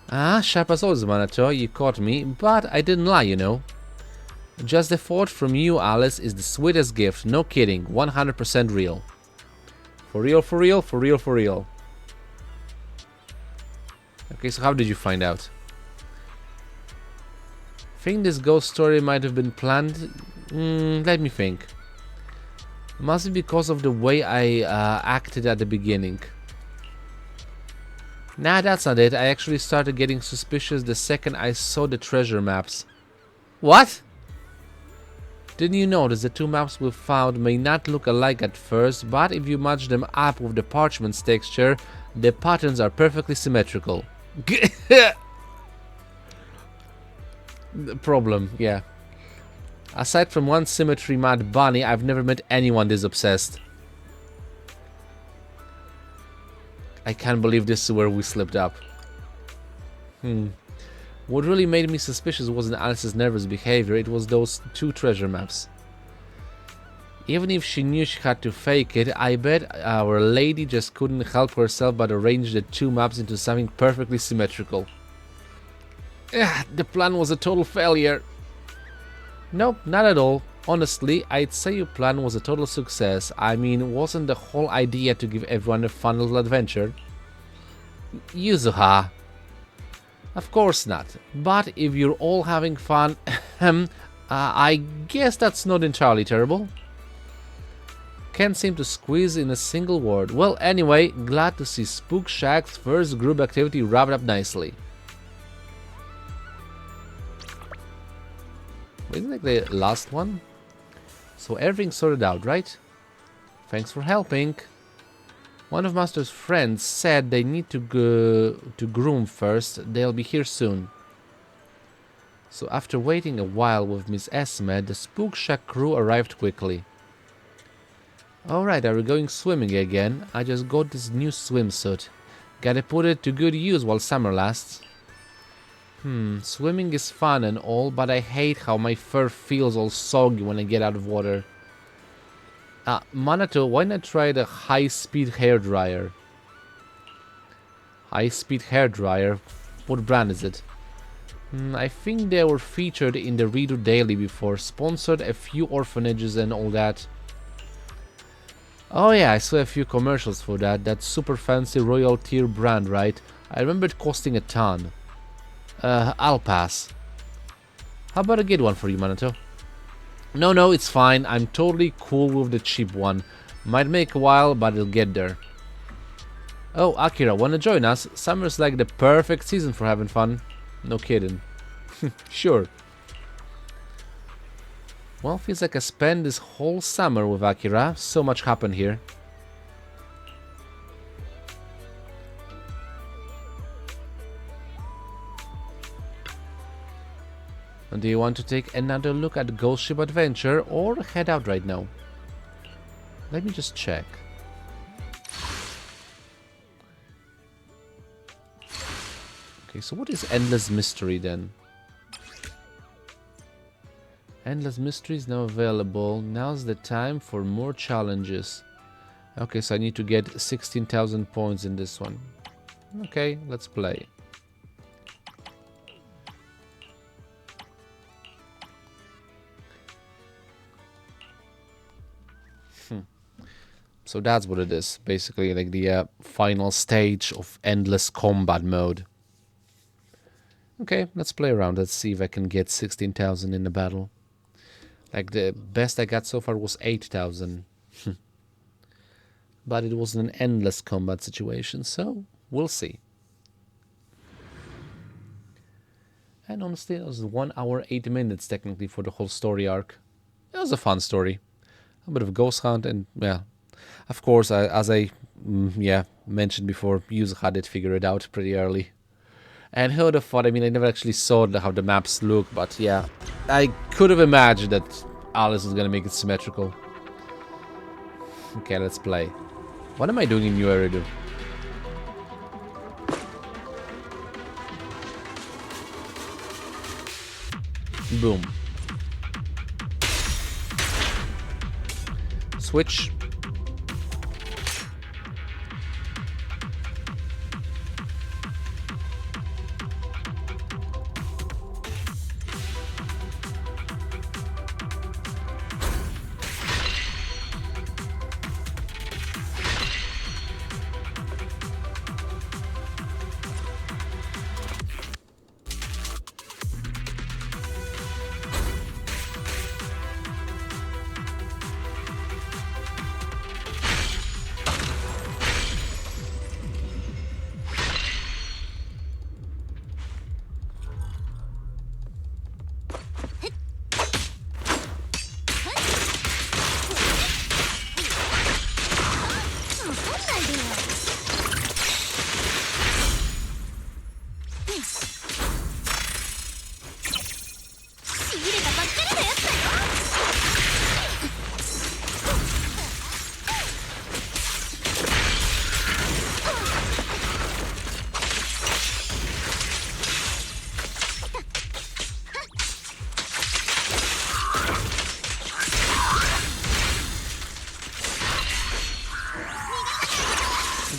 Ah, sharp as always, Manato, you caught me, but I didn't lie, you know. Just the thought from you, Alice, is the sweetest gift, no kidding, 100% real. For real, for real, for real, for real. Okay, so how did you find out? Think this ghost story might have been planned? Let me think. Must be because of the way I acted at the beginning. Nah, that's not it. I actually started getting suspicious the second I saw the treasure maps. What? Didn't you notice the two maps we found may not look alike at first, but if you match them up with the parchment's texture, the patterns are perfectly symmetrical. The problem, yeah. Aside from one symmetry mad bunny, I've never met anyone this obsessed. I can't believe this is where we slipped up. What really made me suspicious wasn't Alice's nervous behavior, it was those two treasure maps. Even if she knew she had to fake it, I bet our lady just couldn't help herself but arrange the two maps into something perfectly symmetrical. The plan was a total failure. Nope, not at all. Honestly, I'd say your plan was a total success. I mean, wasn't the whole idea to give everyone a fun little adventure? Yuzuha. Of course not. But if you're all having fun, I guess that's not entirely terrible. Can't seem to squeeze in a single word. Well, anyway, glad to see Spook Shack's first group activity wrapped up nicely. Isn't it like the last one? So everything's sorted out, right? Thanks for helping. One of Master's friends said they need to go to groom first. They'll be here soon. So after waiting a while with Miss Esme, the Spook Shack crew arrived quickly. Alright, are we going swimming again? I just got this new swimsuit. Gotta put it to good use while summer lasts. Swimming is fun and all, but I hate how my fur feels all soggy when I get out of water. Manato, why not try the high-speed hairdryer? High-speed hairdryer? What brand is it? I think they were featured in the Reader Daily before, sponsored a few orphanages and all that. Oh yeah, I saw a few commercials for that. That super fancy royal tier brand, right? I remember it costing a ton. I'll pass. How about a good one for you, Manato? No, it's fine. I'm totally cool with the cheap one. Might make a while, but it'll get there. Oh, Akira, wanna join us? Summer's like the perfect season for having fun. No kidding. Sure. Well, feels like I spent this whole summer with Akira. So much happened here. Do you want to take another look at Ghost Ship Adventure or head out right now? Let me just check. Okay, so what is Endless Mystery then? Endless Mystery is now available. Now's the time for more challenges. Okay, so I need to get 16,000 points in this one. Okay, let's play. So that's what it is, basically like the final stage of endless combat mode. Okay, let's play around. Let's see if I can get 16,000 in the battle. Like the best I got so far was 8,000. But it was an endless combat situation, so we'll see. And honestly, it was 1 hour 8 minutes technically for the whole story arc. It was a fun story. A bit of Ghost Hunt and, yeah, of course, as I mentioned before, Yuzu had it figured out pretty early. And who would have thought, I mean, I never actually saw how the maps look, but yeah, I could have imagined that Alice was gonna make it symmetrical. Okay, let's play. What am I doing in New Aridan? Boom. Switch.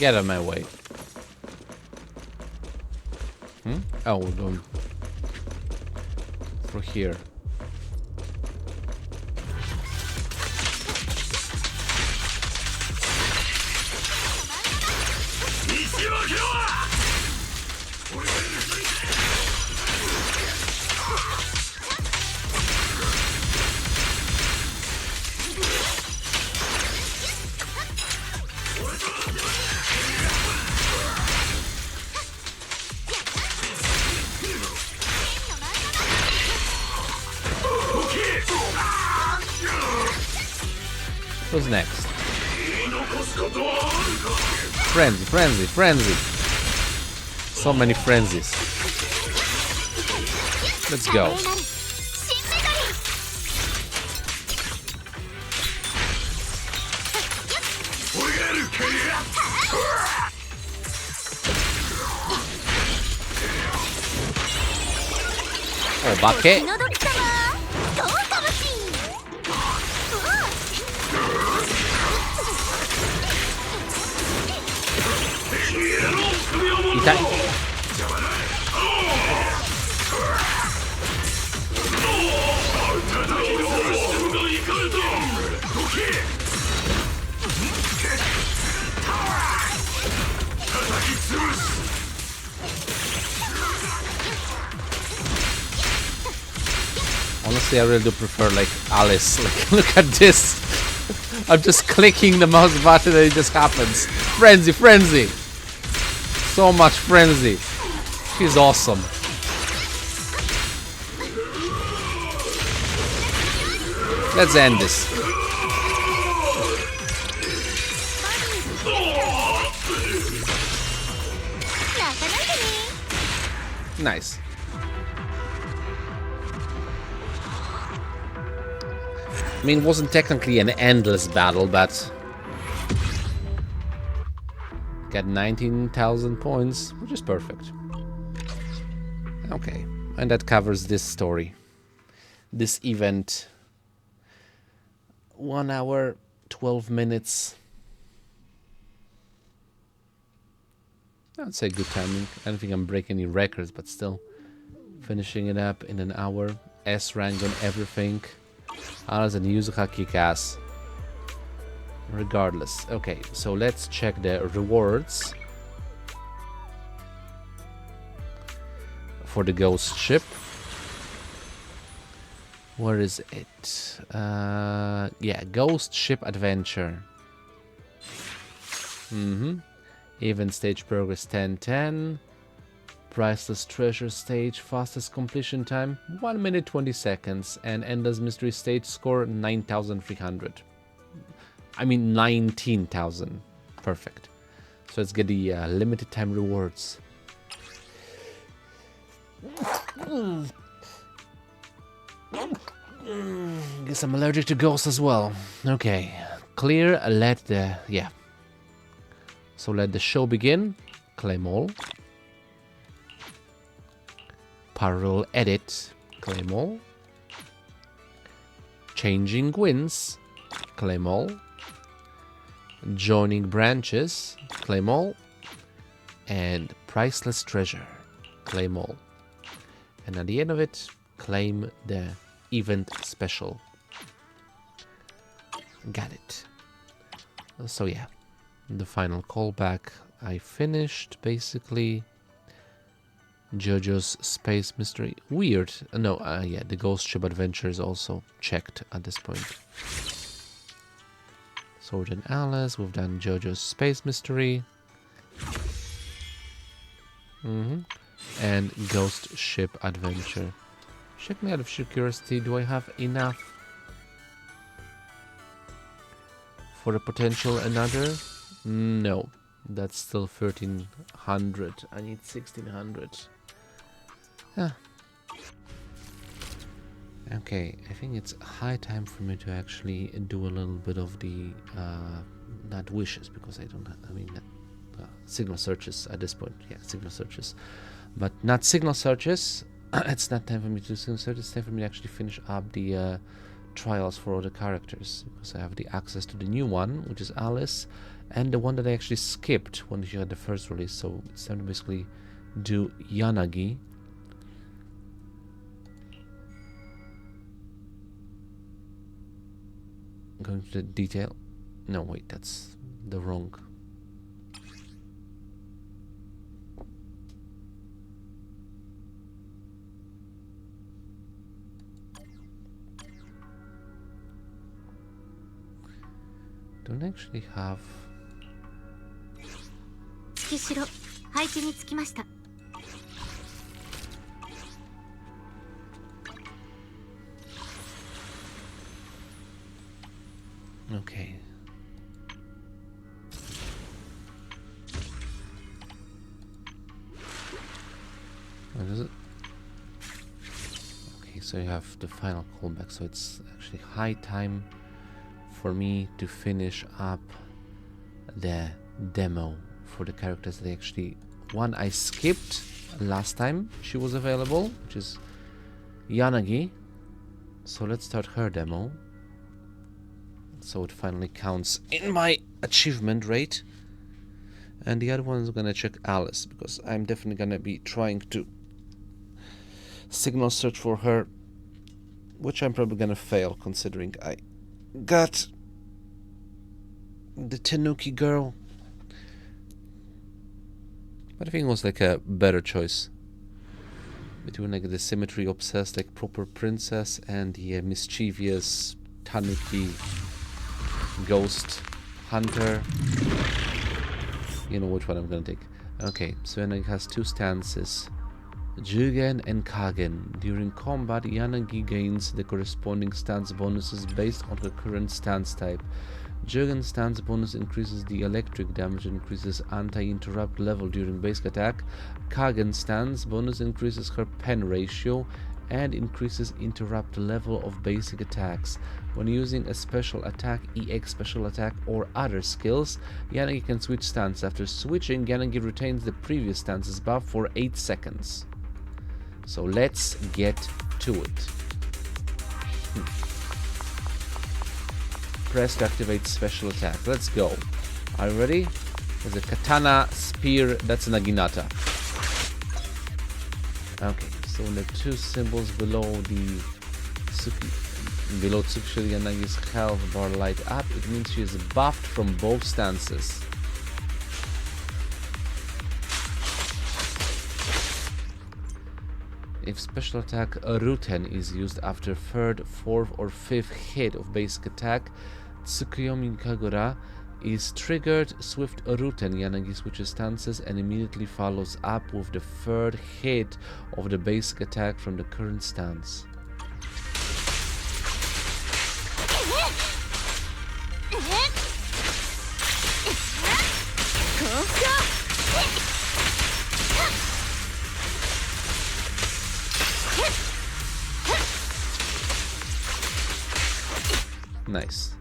Get out of my way. Oh, we're going through here. Who's next? Frenzy, frenzy, frenzy. So many frenzies. Let's go. Oh, Bake. Honestly, I really do prefer like Alice. Like, look at this. I'm just clicking the mouse button and it just happens. Frenzy, frenzy. So much frenzy. She's awesome. Let's end this. Nice. I mean, it wasn't technically an endless battle, but got 19,000 points, which is perfect. Okay, and that covers this story. This event. 1 hour, 12 minutes. I'd say good timing. I don't think I'm breaking any records, but still. Finishing it up in an hour. S rank on everything. Alice and Yuzuha kick ass. Regardless. Okay, so let's check the rewards. For the ghost ship. Where is it? Yeah, Ghost Ship Adventure. Even stage progress 10:10. Priceless treasure stage, fastest completion time 1 minute 20 seconds. And endless mystery stage score 9,300. I mean 19,000. Perfect. So let's get the limited time rewards. Guess I'm allergic to ghosts as well. Okay. Clear, let the... yeah. So let the show begin. Claim all. Parallel edit. Claim all. Changing winds. Claim all. Joining branches. Claim all. And priceless treasure. Claim all. And at the end of it, claim the event special. Got it. So yeah, the final callback I finished basically. JoJo's Space Mystery. Weird. No, yeah, the Ghost Ship Adventure is also checked at this point. Sword and Alice, we've done JoJo's Space Mystery. And Ghost Ship Adventure. Check me out of sheer curiosity, do I have enough for a potential another? No, that's still 1,300. I need 1,600. Okay, I think it's high time for me to actually do a little bit of the not wishes, because I don't have, I mean signal searches at this point. Yeah, signal searches, but not signal searches. It's not time for me to do signal searches. It's time for me to actually finish up the trials for all the characters, because I have the access to the new one, which is Alice, and the one that I actually skipped when you had the first release. So it's time to basically do Yanagi. Going to the detail. No, wait, that's the wrong. Don't actually have. 月城配置につきました。 Okay. What is it? Okay, so you have the final callback, so it's actually high time for me to finish up the demo for the characters that actually... One I skipped last time she was available, which is Yanagi. So let's start her demo. So it finally counts in my achievement rate. And the other one is gonna check Alice, because I'm definitely gonna be trying to signal search for her, which I'm probably gonna fail considering I got the Tanuki girl. But I think it was like a better choice. Between like the symmetry obsessed like proper princess and the mischievous tanuki ghost hunter. You know which one I'm gonna take. Okay, so Yanagi has two stances, Jugen and Kagen. During combat, Yanagi gains the corresponding stance bonuses based on her current stance type. Jugen's stance bonus increases the electric damage and increases anti-interrupt level during basic attack. Kagen's stance bonus increases her pen ratio and increases interrupt level of basic attacks. When using a special attack, EX special attack, or other skills, Yanagi can switch stance. After switching, Yanagi retains the previous stance's buff for 8 seconds. So let's get to it. Press to activate special attack. Let's go. Are you ready? There's a katana, spear, that's a naginata. Okay, so the two symbols below the Tsukushima Yanagi's health bar light up, it means she is buffed from both stances. If special attack Ruten is used after 3rd, 4th or 5th hit of basic attack, Tsukuyomi Kagura is triggered. Swift Ruten Yanagi switches stances and immediately follows up with the 3rd hit of the basic attack from the current stance. Nice.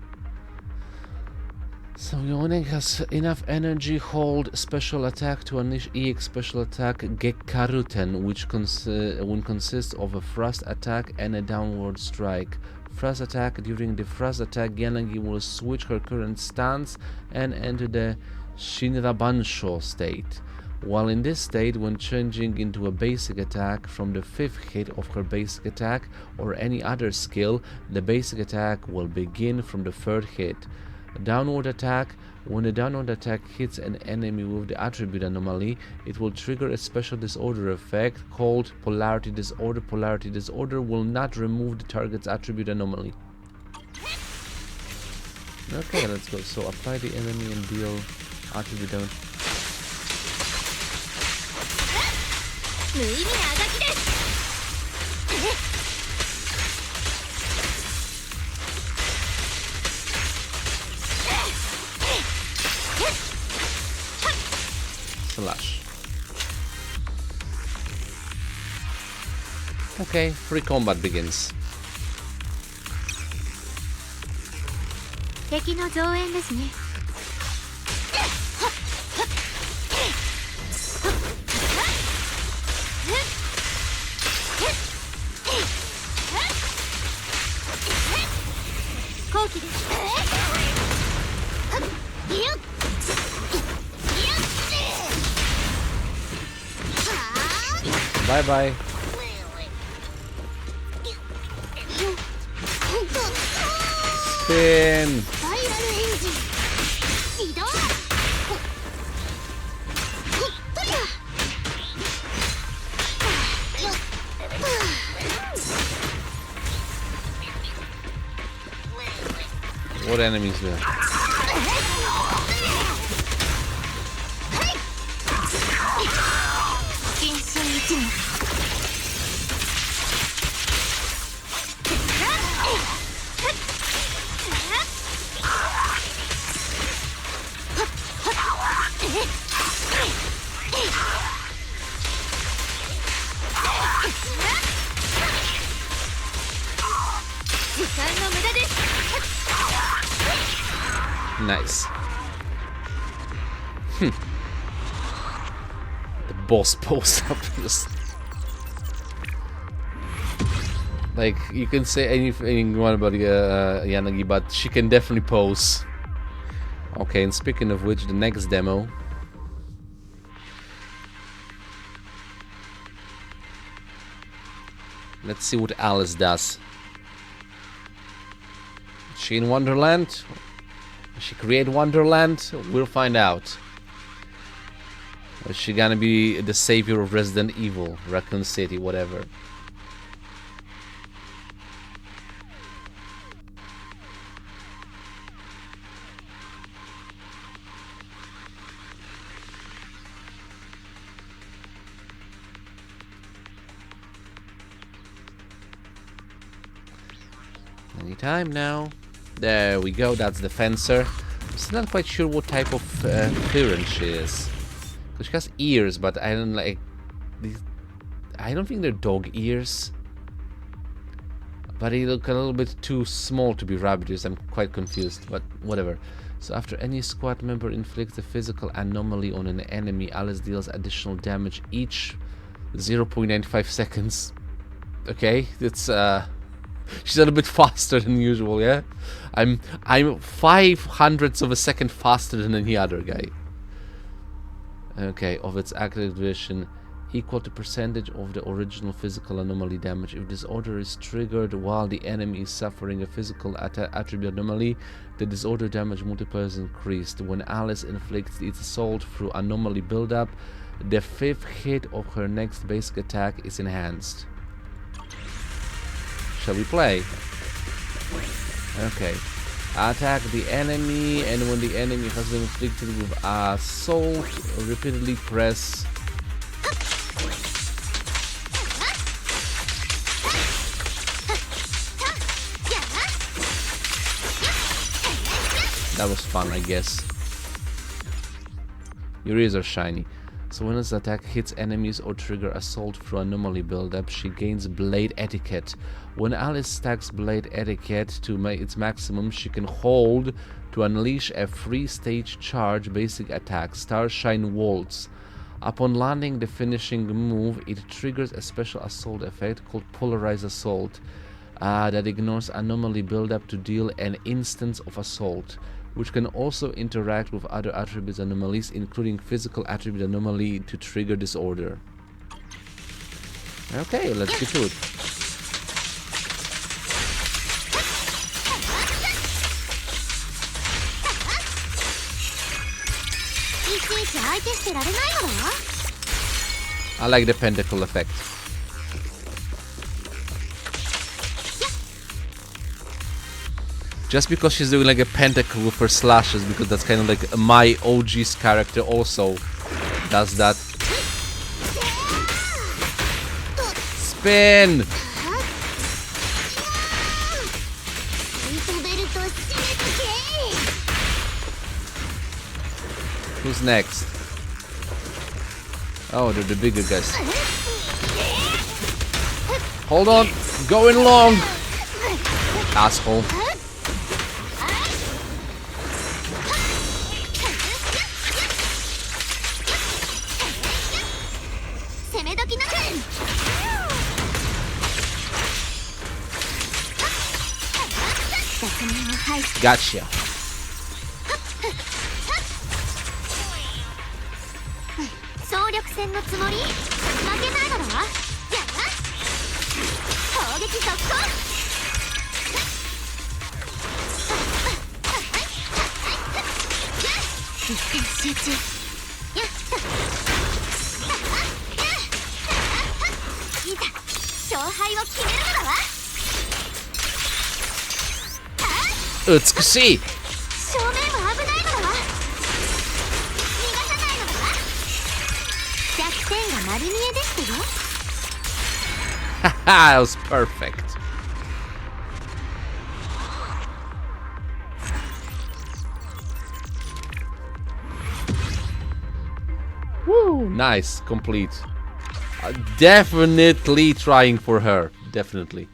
So Yoneg has enough energy hold special attack to unleash EX special attack Gekkaruten, which consists of a thrust attack and a downward strike. Thrust attack. During the thrust attack, Yanagi will switch her current stance and enter the Shinrabansho state. While in this state, when changing into a basic attack from the 5th hit of her basic attack or any other skill, the basic attack will begin from the 3rd hit. A downward attack. When the downward attack hits an enemy with the attribute anomaly, it will trigger a special disorder effect called Polarity Disorder. Polarity Disorder will not remove the target's attribute anomaly. Okay, let's go. So apply the enemy and deal attribute damage. Slash. Okay, free combat begins. 敵の増援ですね。後期です。Bye bye. Spin. What enemies there? Nice. The boss pose up just like you can say anything you want about Yanagi, but she can definitely pose. Okay, and speaking of which, the next demo. Let's see what Alice does. Is she in Wonderland? Does she create Wonderland? We'll find out. Is she gonna be the savior of Resident Evil, Raccoon City, whatever? Anytime now. There we go, that's the fencer. I'm still not quite sure what type of Firen she is. Because she has ears, but I don't like these. I don't think they're dog ears. But they look a little bit too small to be rabbit ears. I'm quite confused, but whatever. So after any squad member inflicts a physical anomaly on an enemy, Alice deals additional damage each 0.95 seconds. Okay, it's she's a little bit faster than usual, yeah? I'm 5/100ths of a second faster than any other guy. Okay, of its activation equal to percentage of the original physical anomaly damage. If disorder is triggered while the enemy is suffering a physical attribute anomaly, the disorder damage multiplier is increased. When Alice inflicts its assault through anomaly buildup, the 5th hit of her next basic attack is enhanced. Shall we play? Okay. Attack the enemy, and when the enemy has been inflicted with assault, repeatedly press That was fun, I guess. Your ears are shiny. So when this attack hits enemies or trigger assault through anomaly buildup, she gains Blade Etiquette. When Alice stacks Blade Etiquette to its maximum, she can hold to unleash a 3-stage charge basic attack, Starshine Waltz. Upon landing the finishing move, it triggers a special assault effect called Polarized Assault that ignores anomaly buildup to deal an instance of assault, which can also interact with other attributes anomalies, including physical attribute anomaly, to trigger disorder. Okay, let's get to it. I like the pentacle effect. Just because she's doing like a pentacle with her slashes, because that's kind of like my OG's character also does that. Spin! Who's next? Oh, they're the bigger guys. Hold on! Going long! Asshole. Gotcha. Utsukushi! Haha, that was perfect. Woo, nice, complete. Definitely trying for her, definitely.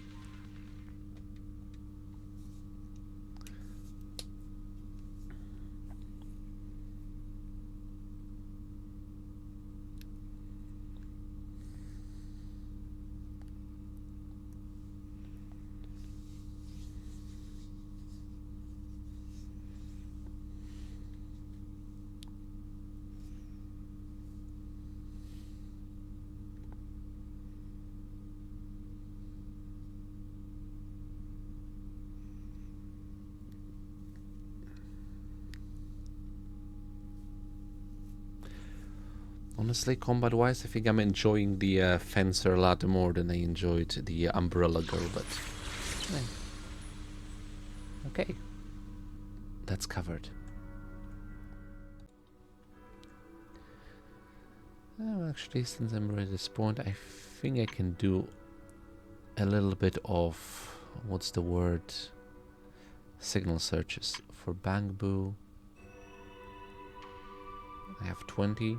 Honestly, combat-wise, I think I'm enjoying the Fencer a lot more than I enjoyed the Umbrella Girl, but... Okay. That's covered. Oh, actually, since I'm at this point, I think I can do a little bit of... What's the word? Signal searches. For Bangbu, I have 20.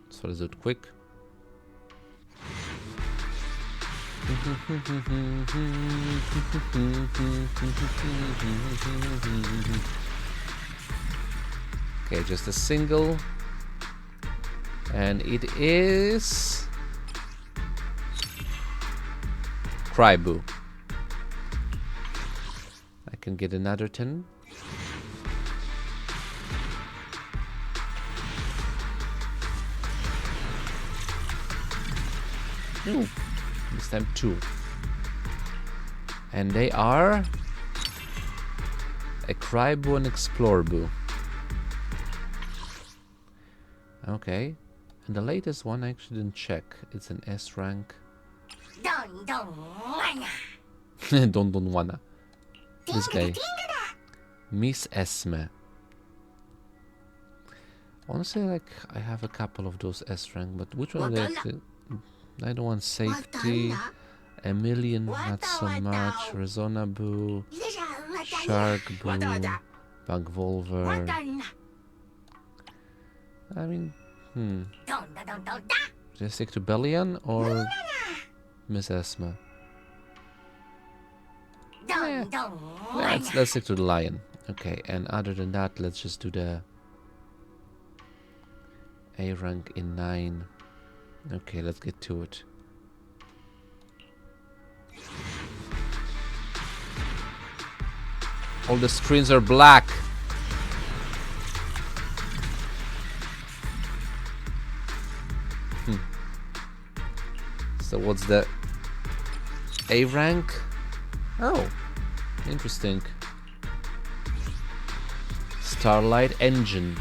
So let's do it quick. Okay, just a single. And it is... Crybu. I can get another 10. Ooh, this time 2. And they are a Crybu and Explorbu. Okay. And the latest one I actually didn't check. It's an S rank. Don't wanna. This guy. Miss Esme. Honestly, like, I have a couple of those S rank, but which one are they? I don't want safety. A million, not so much. Resonabu. Sharkbu. Bugvolver. I mean, should I stick to Bellion or Miss Esma? Let's stick to the Lion. Okay, and other than that, let's just do the A rank in 9. Okay, let's get to it. All the screens are black. So what's the A rank? Oh, interesting. Starlight Engine.